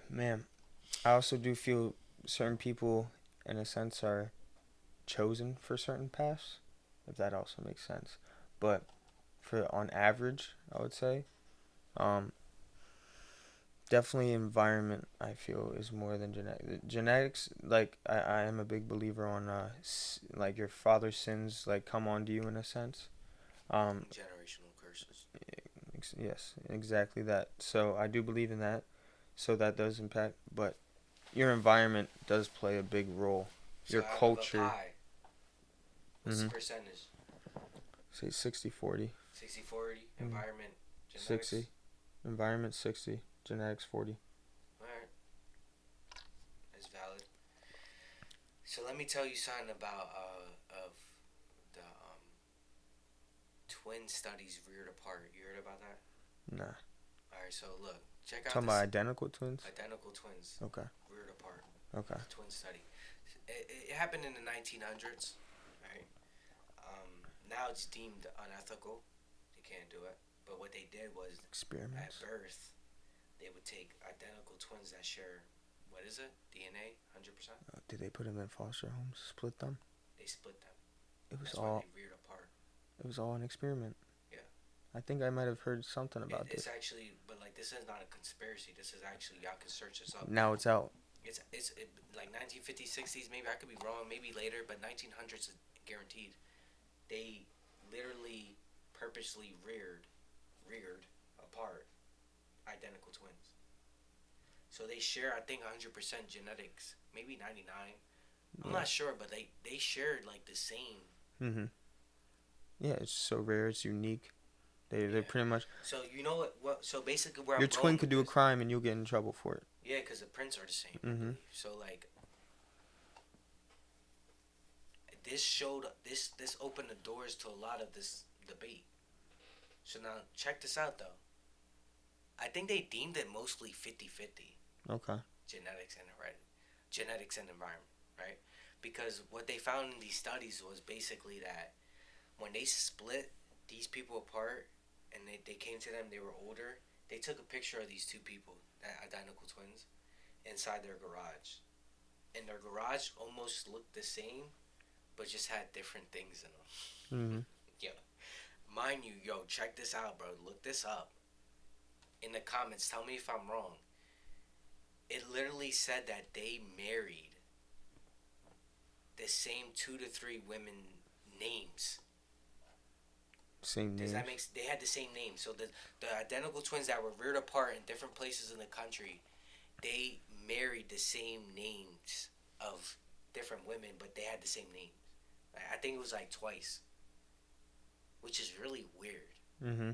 man. I also do feel certain people in a sense are chosen for certain paths, if that also makes sense. But for on average, I would say um definitely environment I feel is more than genetics. Like I am a big believer on like your father's sins like come onto you in a sense. um Generational curses. yes, exactly that. So I do believe in that. So that does impact, but your environment does play a big role. So Your out of a culture. pie, what's the Mhm. percentage? Say 60-40. 60-40, Mhm. environment, genetics. 60. Environment 60. Genetics 40. Alright, that's valid. So let me tell you something about of the twin studies reared apart. You heard about that? Nah. Alright, so look, check out Talking this about identical twins? identical twins Okay. reared apart. Okay. Twin study. It happened in the 1900s, right? Now it's deemed unethical. They can't do it. But what they did was at Experiments. birth, they would take identical twins that share, what is it? DNA, 100%. Did they put them in foster homes? Split them? They split them. It was That's all. why they reared apart. It was all an experiment. Yeah. I think I might have heard something about It's this. actually, but like this is not a conspiracy. This is actually, y'all can search this up. Now it's out. It's like 1950s, 60s. Maybe I could be wrong. Maybe later, but 1900s is guaranteed. They literally purposely reared apart identical twins. So they share, I think, 100% genetics, maybe 99. I'm Yeah. not sure, but they shared like the same. Mhm. Yeah, it's so rare. It's unique. They're Yeah. pretty much. So you know what? So basically, where Your I'm twin going could with do a this- crime and you'll get in trouble for it. Yeah, because the prints are the same. I Mhm. believe. So like, this opened the doors to a lot of this debate. So now check this out though. I think they deemed it mostly 50-50, Okay. genetics and heredity, genetics and environment, right? Because what they found in these studies was basically that when they split these people apart and they came to them, they were older, they took a picture of these two people, identical twins, inside their garage. And their garage almost looked the same, but just had different things in them. Mm-hmm. Yo, mind you, yo, check this out, bro. Look this up. In the comments, tell me if I'm wrong. It literally said that they married the same 2 to 3 women names. Same Does names. that make? They had the same name. So the identical twins that were reared apart in different places in the country, they married the same names of different women, but they had the same names. I think it was like twice, which is really weird. Mm-hmm.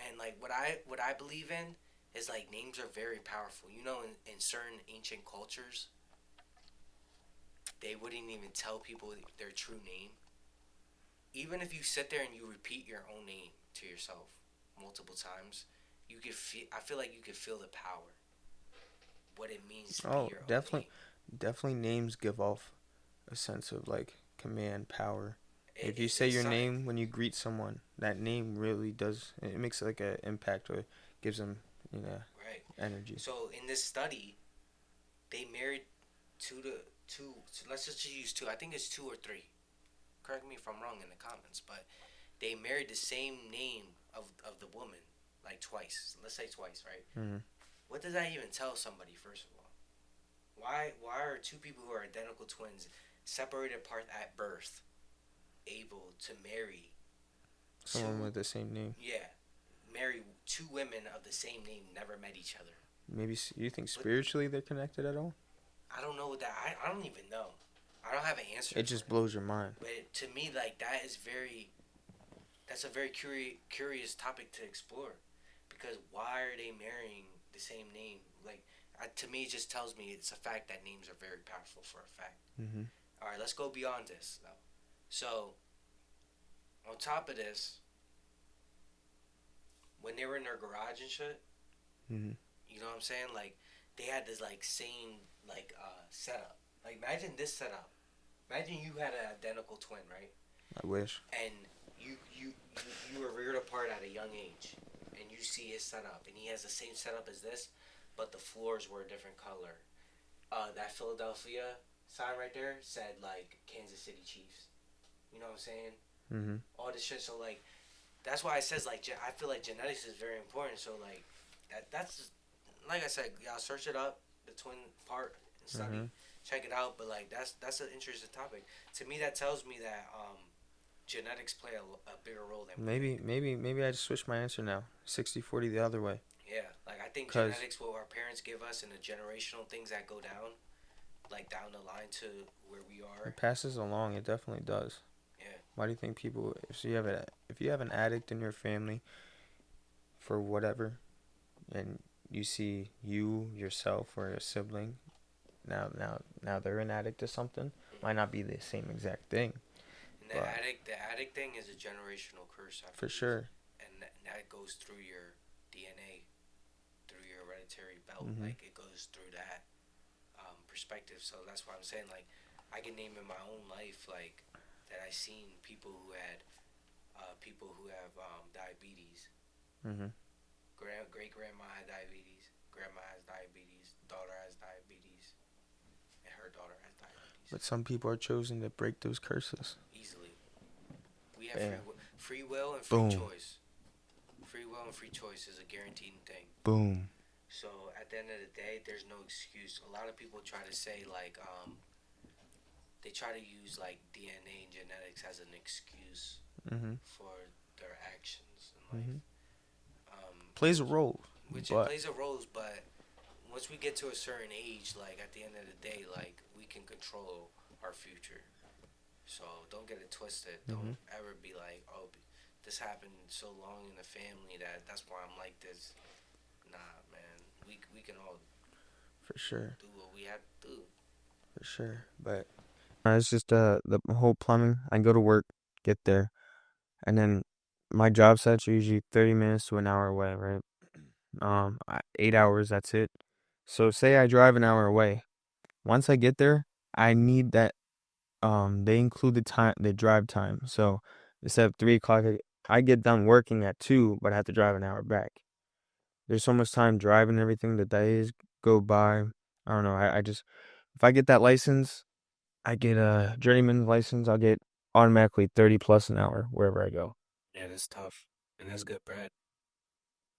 And like what I believe in is like names are very powerful. You know, in certain ancient cultures, they wouldn't even tell people their true name. Even if you sit there and you repeat your own name to yourself multiple times, you could feel. I feel like you could feel the power. What it means to Oh, be your own definitely, name. definitely. Names give off a sense of like command, power. It, If you it, say it's your something. name when you greet someone, that name really does. It makes like an impact or gives them, Right. energy. So in this study, they married two. So let's just use two. I think it's 2 or 3. Correct me if I'm wrong in the comments, but they married the same name of the woman like twice. Let's say twice, right? Mm-hmm. What does that even tell somebody? First of all, why are two people who are identical twins separated apart at birth able to marry Someone two? with the same name. Yeah, marry 2 women of the same name, never met each other. Maybe you think But spiritually they're connected at all? I don't know what that. I don't even know. I don't have an answer It for just it. blows your mind. But to me, like that is very. That's a very curious topic to explore, because why are they marrying the same name? Like, to me, it just tells me it's a fact that names are very powerful for a fact. Mm-hmm. All right, let's go beyond this though. So, on top of this, when they were in their garage and shit, Mm-hmm. you know what I'm saying? Like, they had this like same like setup. Like, imagine this setup. Imagine you had an identical twin, right? I wish. And you were reared apart at a young age, and you see his setup, and he has the same setup as this, but the floors were a different color. That Philadelphia sign right there said like Kansas City Chiefs. You know what I'm saying? Mm-hmm. All this shit. So like, that's why it says like I feel like genetics is very important. So like, that's like I said, y'all search it up, the twin part and study, Mm-hmm. check it out. But like that's an interesting topic. To me, that tells me that genetics play a bigger role than we Maybe, think. maybe I just switched my answer now. 60-40 the other way. Yeah, like I think Cause genetics, what our parents give us, and the generational things that go down, like down the line to where we are. it passes along. It definitely does. Yeah. Why do you think people? If you have an addict in your family, for whatever, and you see you yourself or a sibling, now they're an addict to something. Might not be the same exact thing, And but the addict thing is a generational curse, I for believe, sure. and that goes through your DNA, through your hereditary belt. Mm-hmm. Like it goes through that perspective. So that's why I'm saying like I can name in my own life like that I seen people who had people who have diabetes. Mm-hmm. Great grandma had diabetes. Grandma has diabetes. Daughter has diabetes, and her daughter has diabetes. But some people are chosen to break those curses. Easily, we have Bam. free will and free Boom. choice. Free will and free choice is a guaranteed thing. Boom. So at the end of the day, there's no excuse. A lot of people try to say like they try to use like DNA and genetics as an excuse Mm-hmm. for their actions in life. Mm-hmm. Um, Plays a role, which it but plays a role, but once we get to a certain age, like at the end of the day, like we can control our future. So don't get it twisted. mm-hmm. Don't ever be like, oh, this happened so long in the family that's why I'm like this. Nah, man. We can all For sure, do what we have to do. for sure. But It's just the whole plumbing. I go to work, get there, and then my job sites are usually 30 minutes to an hour away, right? 8 hours, that's it. So say I drive an hour away. Once I get there, I need that. They include the time, the drive time. So instead of 3 o'clock, I get done working at 2, but I have to drive an hour back. There's so much time driving and everything. The days go by. I don't know. I just if I get that license, I get a journeyman license. I'll get automatically 30 plus an hour wherever I go. Yeah, that's tough. And that's good bread.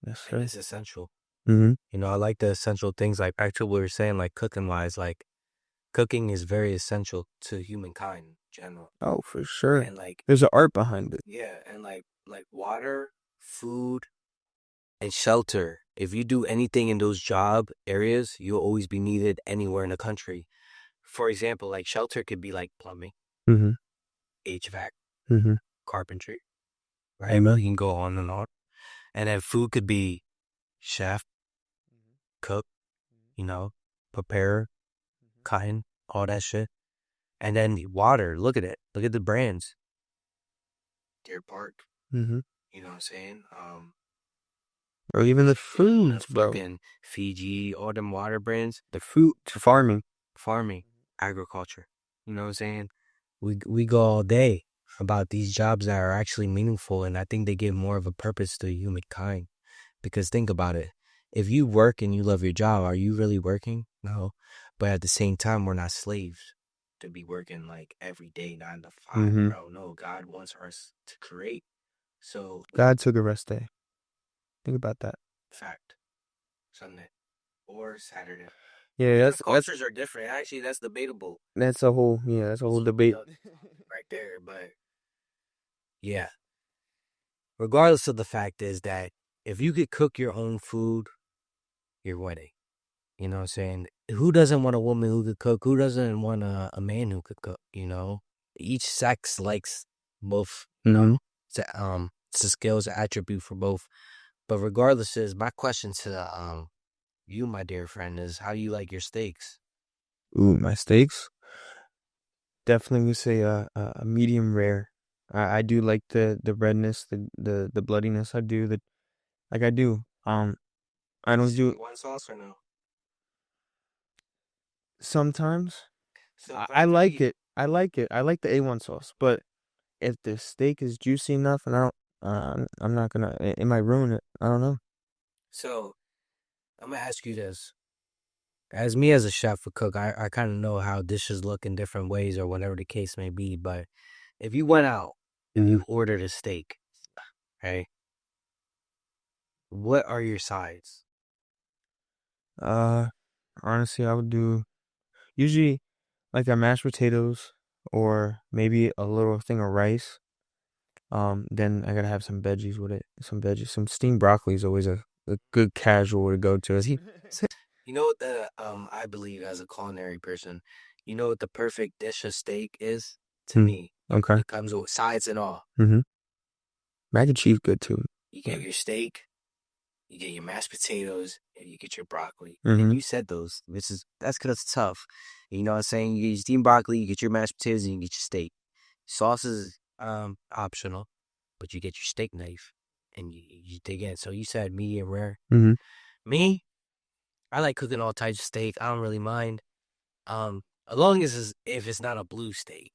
Yes, And sir. it's essential. Mm-hmm. You know, I like the essential things like actually what we were saying, like cooking wise, like cooking is very essential to humankind in general. Oh, for sure. And like There's an art behind it. yeah, and like water, food, and shelter. If you do anything in those job areas, you'll always be needed anywhere in the country. For example, like shelter could be like plumbing, Mm-hmm. HVAC, Mm-hmm. carpentry, right? Amen. You can go on and on. And then food could be chef, cook, you know, prepare, cutting, all that shit. And then the water, look at it. Look at the brands. Deer Park, Mm-hmm. you know what I'm saying? Or even the foods, bro. Fucking Fiji, all them water brands. The food, farming. Farming, agriculture. You know what I'm saying? We go all day about these jobs that are actually meaningful, and I think they give more of a purpose to humankind. Because think about it. If you work and you love your job, are you really working? No. But at the same time, we're not slaves to be working like every day, 9 to 5, Mm-hmm. bro. No, God wants us to create. So, God took a rest day. Think about that. fact, Sunday or Saturday. Yeah, Different cultures are different. Actually, that's debatable. that's a whole that's a whole debate. Right there. But yeah, regardless of the fact is that if you could cook your own food, you're winning. You know what I'm saying? Who doesn't want a woman who could cook? Who doesn't want a man who could cook? You know, each sex likes both. You know, it's a skills attribute for both. But regardless, is my question to you, my dear friend, is how you like your steaks? Ooh, my steaks. Definitely would say a medium rare. I do like the redness, the bloodiness. I do the like I do. I don't do One sauce or no? sometimes. So I like it. I like it. I like the A1 sauce, but if the steak is juicy enough, and I don't, I'm not gonna. It might ruin it. I don't know. So I'm gonna ask you this. As me as a chef or cook, I kind of know how dishes look in different ways or whatever the case may be. But if you went out and you ordered a steak, right? What are your sides? Uh, Honestly, I would do usually like a mashed potatoes or maybe a little thing of rice. Then I gotta have some veggies with it. Some veggies, some steamed broccoli is always a good casual to go to. You know what the I believe as a culinary person, you know what the perfect dish of steak is to me. Okay. It comes with sides and all. Mm-hmm. Mac and cheese good too. You get your steak, you get your mashed potatoes, and you get your broccoli. Mm-hmm. And you said those. That's because it's tough. You know what I'm saying? You get your steamed broccoli, you get your mashed potatoes, and you get your steak. Sauce is optional, but you get your steak knife and you dig in. So you said medium rare. Mm-hmm. Me, I like cooking all types of steak. I don't really mind. As long as if it's not a blue steak.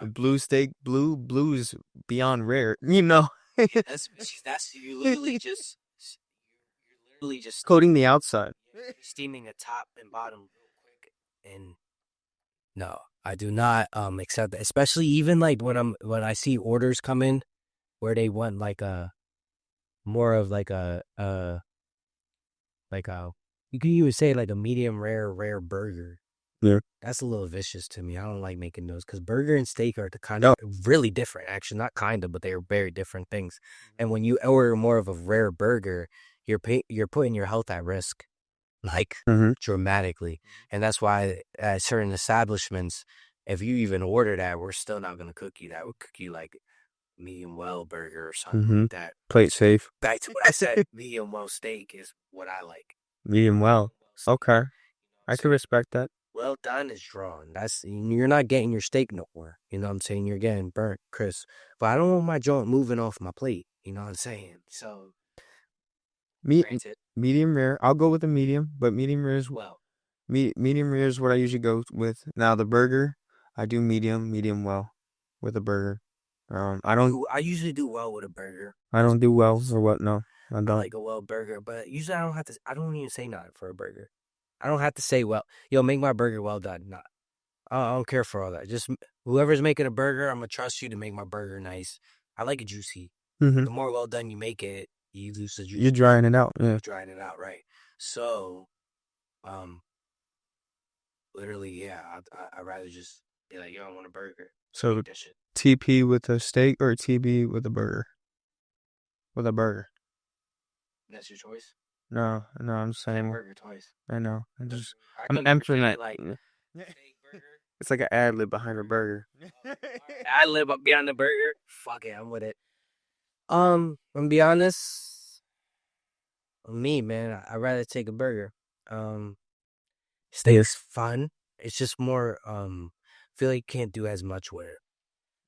Blue steak, blue is beyond rare. You know, Yeah, that's you literally just coating the outside. steaming the top and bottom real quick. And no, I do not accept that. Especially even like when I see orders come in where they want like a more of like a you could even say like a medium rare burger. Yeah. That's a little vicious to me. I don't like making those because burger and steak are the kind of really different. Actually, not kind of, but they are very different things. And when you order more of a rare burger, you're putting your health at risk, like dramatically. And that's why at certain establishments, if you even order that, we're still not gonna cook you that. We'll cook you like medium well burger or something like that. Plate safe. Back to what I said, medium well steak is what I like. Medium well. Okay. I could respect that. well done is drawn. You're not getting your steak no more. You know what I'm saying? You're getting burnt, crisp. But I don't want my joint moving off my plate. You know what I'm saying? So, granted, Medium rare. I'll go with a medium, but medium rare is well, medium rare is what I usually go with. Now the burger, I do medium well with a burger. I usually do well with a burger. I don't do well or what? No, I I don't. like a well burger, but usually I don't even say nothing for a burger. I don't have to say, well, yo, make my burger well done. Nah, I don't care for all that. Just whoever's making a burger, I'm gonna trust you to make my burger nice. I like it juicy. Mm-hmm. The more well done you make it, you lose the juice. You're drying it out. Yeah. You're drying it out, right? So, literally, yeah, I'd rather just be like, yo, I want a burger. So Make that shit. TP with a steak or TB with a burger? With a burger. That's your choice. No, I'm saying. Burger twice. I know. I'm answering that. like steak burger. It's like an ad lib behind a burger. I live up beyond the burger. Fuck it, I'm with it. I'm gonna be honest. Me, man, I'd rather take a burger. Steak is fun. It's just more. Feel like you can't do as much with it.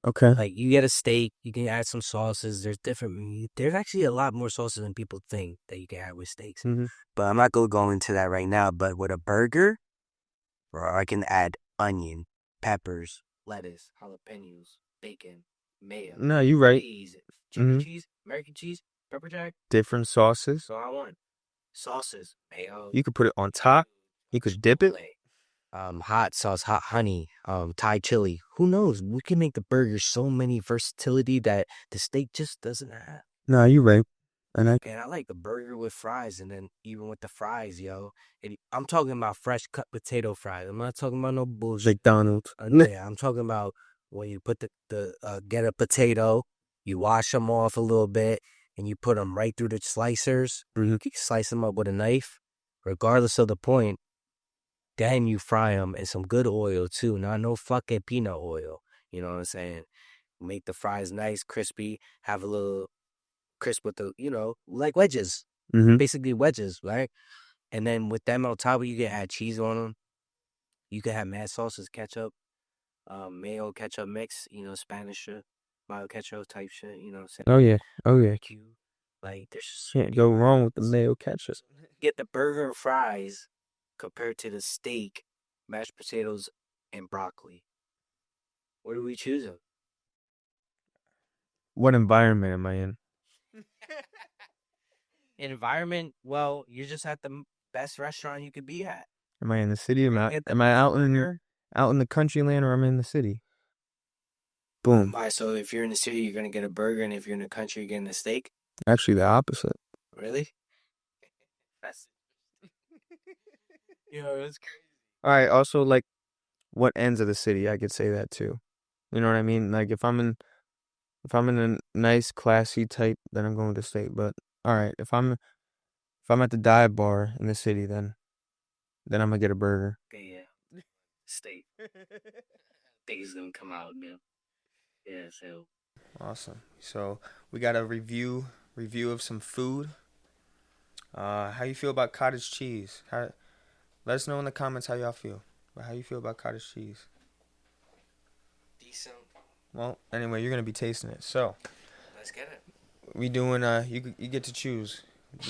Okay. Like you get a steak, you can add some sauces. There's actually a lot more sauces than people think that you can add with steaks. Mm-hmm. But I'm not gonna go into that right now. But with a burger, or I can add onion, peppers, lettuce, jalapenos, bacon, mayo. No, you're right. Cheese, chili cheese, American cheese, pepper jack. Different sauces. So I want sauces, mayo. You could put it on top. You could dip it. Hot sauce, hot honey, Thai chili. Who knows? We can make the burger so many versatility that the steak just doesn't have. No, you're right. And I like a burger with fries, and then even with the fries, yo. I'm talking about fresh cut potato fries. I'm not talking about no bullshit. McDonald's. Yeah, I'm talking about when you put get a potato, you wash them off a little bit, and you put them right through the slicers. Mm-hmm. You can slice them up with a knife, regardless of the point. Then you fry them in some good oil too, not no fucking peanut oil. You know what I'm saying? Make the fries nice, crispy, have a little crisp with the, like wedges. Mm-hmm. Basically wedges, right? And then with them on top, you can add cheese on them. You can have mad sauces, ketchup, mayo, ketchup mix, Spanish mild ketchup type shit, Oh yeah. Like, there's Can't go wrong with the mayo ketchup. Get the burger and fries compared to the steak, mashed potatoes, and broccoli. What are we choosing? What environment am I in? Environment, well, you're just at the best restaurant you could be at. Am I in the city? Am I out in the country land, or am I in the city? Boom. All right, so if you're in the city, you're gonna get a burger, and if you're in the country, you're getting a steak. Actually, the opposite. Really? That's that's crazy. All right. Also, like, what ends of the city? I could say that too. You know what I mean? Like, if I'm in a nice, classy type, then I'm going to steak. But all right, if I'm at the dive bar in the city, then I'm gonna get a burger. Okay, yeah. Steak. Think it's gonna come out, man. Yeah, so. Awesome. So we got a review of some food. How you feel about cottage cheese? Let us know in the comments how y'all feel. But how you feel about cottage cheese? Decent. Well, anyway, you're gonna be tasting it. So Let's get it. we doing. You get to choose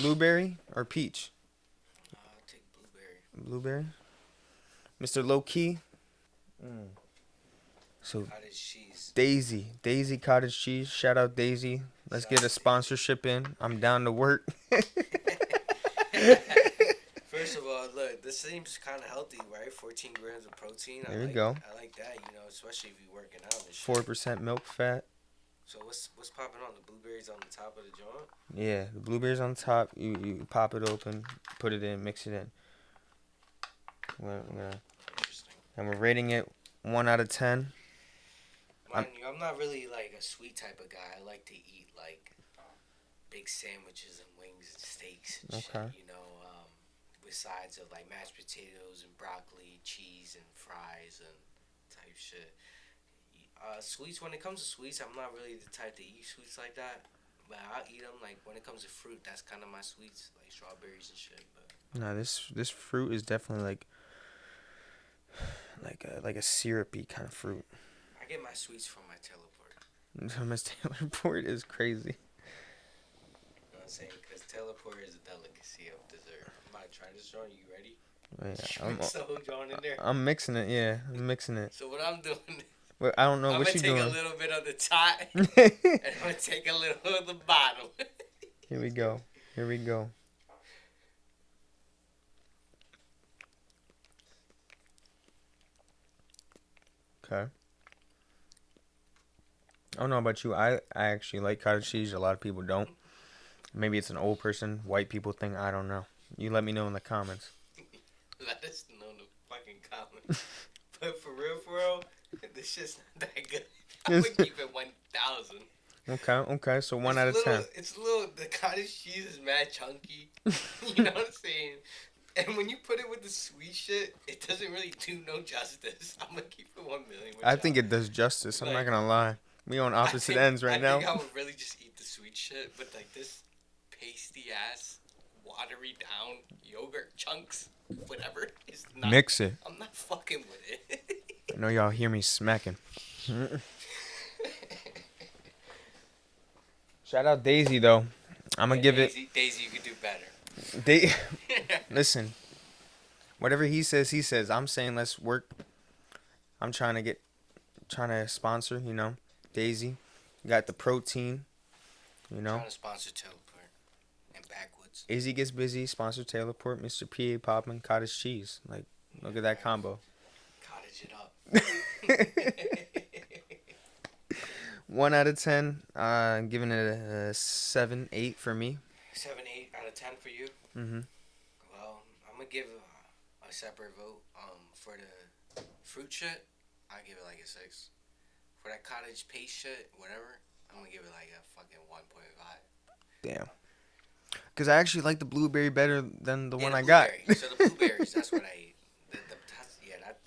blueberry or peach. I'll take blueberry. Blueberry. Mr. Low Key. So Cottage cheese. Daisy cottage cheese. Shout out Daisy. Let's get a sponsorship in. I'm down to work. First of all, look, this seems kind of healthy, right? 14 grams of protein. There you go. I like that, especially if you're working out and shit. 4% milk fat. So what's popping on the blueberries on the top of the joint? Yeah, the blueberries on top. You pop it open, put it in, mix it in. Interesting. And we're rating it 1 out of 10. Mind you, I'm not really like a sweet type of guy. I like to eat like big sandwiches and wings and steaks and shit, with sides of like mashed potatoes and broccoli, cheese and fries and type shit. Sweets, when it comes to sweets, I'm not really the type to eat sweets like that. But I'll eat them. Like when it comes to fruit, that's kind of my sweets, like strawberries and shit. But No, this fruit is definitely like like a syrupy kind of fruit. I get my sweets from my teleport. Miss Taylor Port is crazy. You know what I'm saying? Because teleport is a delicacy of dessert. I'm about to try this joint. You ready? Yeah, Mix the whole joint in there. I'm mixing it. Yeah, I'm mixing it. So what I'm doing, Well, I don't know I'm what gonna you take doing. a little bit of the top, and I'm gonna take a little of the bottom. Here we go. Here we go. Okay. I don't know about you. I actually like cottage cheese. A lot of people don't. Maybe it's an old person, white people thing. I don't know. You let me know in the comments. Let us know in the fucking comments. But for real, this shit's not that good. I'm gonna keep it 1,000. Okay. So 1 out of 10. It's a little. The cottage cheese is mad chunky. You know what I'm saying? And when you put it with the sweet shit, it doesn't really do no justice. I'm gonna keep it 1,000,000. I think it does justice. I'm not gonna lie. We on opposite ends right now. I think I would really just eat the sweet shit, but like this pasty ass, watery down yogurt chunks, whatever. It's not, Mix it. I'm not fucking with it. I know y'all hear me smacking. Shout out Daisy though. I'm gonna give Daisy, you could do better. Listen. Whatever he says. I'm saying let's work. I'm trying to sponsor. Daisy. Got the protein. Trying to sponsor Teleport and Backwoods. Izzy Gets Busy. Sponsor Taylorport. Mr. PaPoppin. Cottage cheese. Like, look at that combo. Cottage it up. 1 out of 10. I'm giving it a 7, 8 for me. 7, 8 out of 10 for you. Well, I'm gonna give a separate vote. For the fruit shit, I give it like a 6. For that cottage paste shit, whatever, I'm gonna give it like a fucking 1.5. Damn. Because I actually like the blueberry better than the one the I got. So the blueberries, that's what I ate.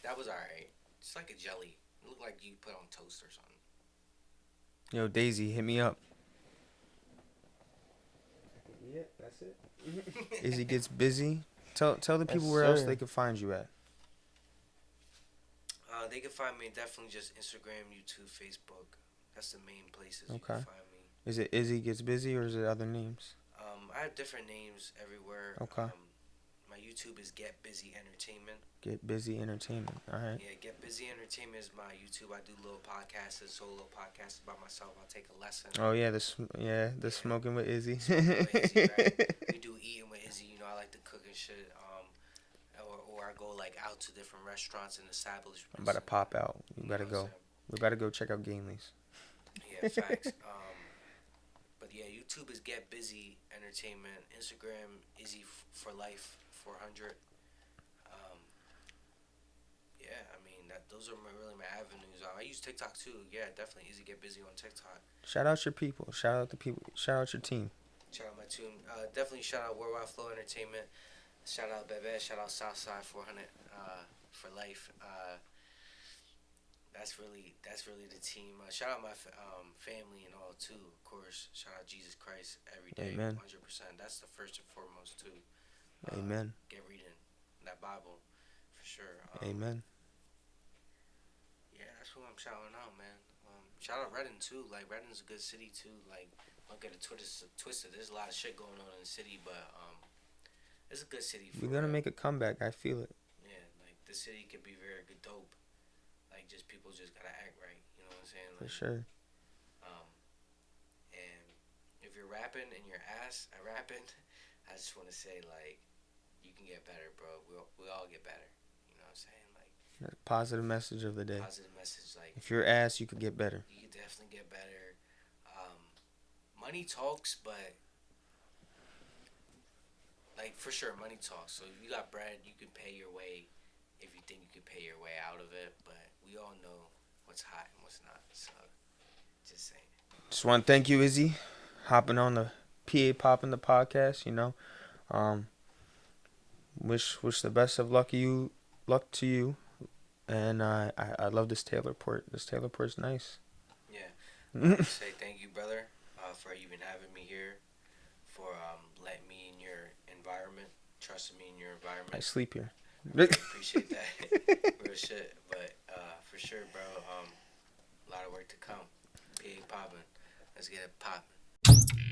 That was alright. It's like a jelly. It looked like you put on toast or something. Yo, Daisy, hit me up. Yeah, that's it. Izzy Gets Busy. Tell the people Yes, where else sir. they can find you at. They can find me definitely just Instagram, YouTube, Facebook. That's the main places you Okay. can find me. Is it Izzy Gets Busy or is it other names? I have different names everywhere. Okay. My YouTube is Get Busy Entertainment. Get Busy Entertainment. All right. Yeah, Get Busy Entertainment is my YouTube. I do little podcasts, solo podcasts by myself. I'll take a lesson. Oh yeah, the smoking with Izzy. Smoking with Izzy, right? We do eating with Izzy. I like to cook and shit. Or I go like out to different restaurants and establishments. I'm about to pop out. We better go. We better go check out Gainley's. Yeah, facts. But yeah, YouTube is Get Busy Entertainment. Instagram Izzy for Life 400. Yeah, I mean those are really my avenues. I use TikTok too. Yeah, definitely Izzy Get Busy on TikTok. Shout out your people. Shout out the people. Shout out your team. Shout out my team. Definitely shout out Worldwide Flow Entertainment. Shout out Bebe. Shout out Southside 400 for life. That's really the team. Shout out my family and all too. Of course, shout out Jesus Christ every day. Amen. 100%. That's the first and foremost too. Amen. Get reading that Bible for sure. Amen. Yeah, that's who I'm shouting out, man. Shout out Redding too. Like Redding's a good city too. Like don't get it twisted. There's a lot of shit going on in the city, but it's a good city. We're gonna make a comeback. I feel it. Yeah, like the city could be very good, dope. Like just people just gotta act right. You know what I'm saying? Like, For sure. And if you're rapping and you're ass at rapping, I just want to say like, you can get better, bro. We all get better. You know what I'm saying? Like. Positive message of the day. Positive message, like if you're ass, you could get better. You could definitely get better. Money talks, but like for sure, money talks. So if you got bread, you can pay your way. If you think you can pay your way out of it, but we all know what's hot and what's not. So just saying. Just want to thank you, Izzy, hopping on the PaPoppin the podcast. Wish the best of luck to you. And I love this Taylorport. This Taylorport's nice. Yeah. I want to say thank you, brother, for even having me here, for letting me in your environment, trusting me in your environment. I sleep here. I really appreciate that. Real shit. But for sure, bro. A lot of work to come. Big poppin'. Let's get it poppin'.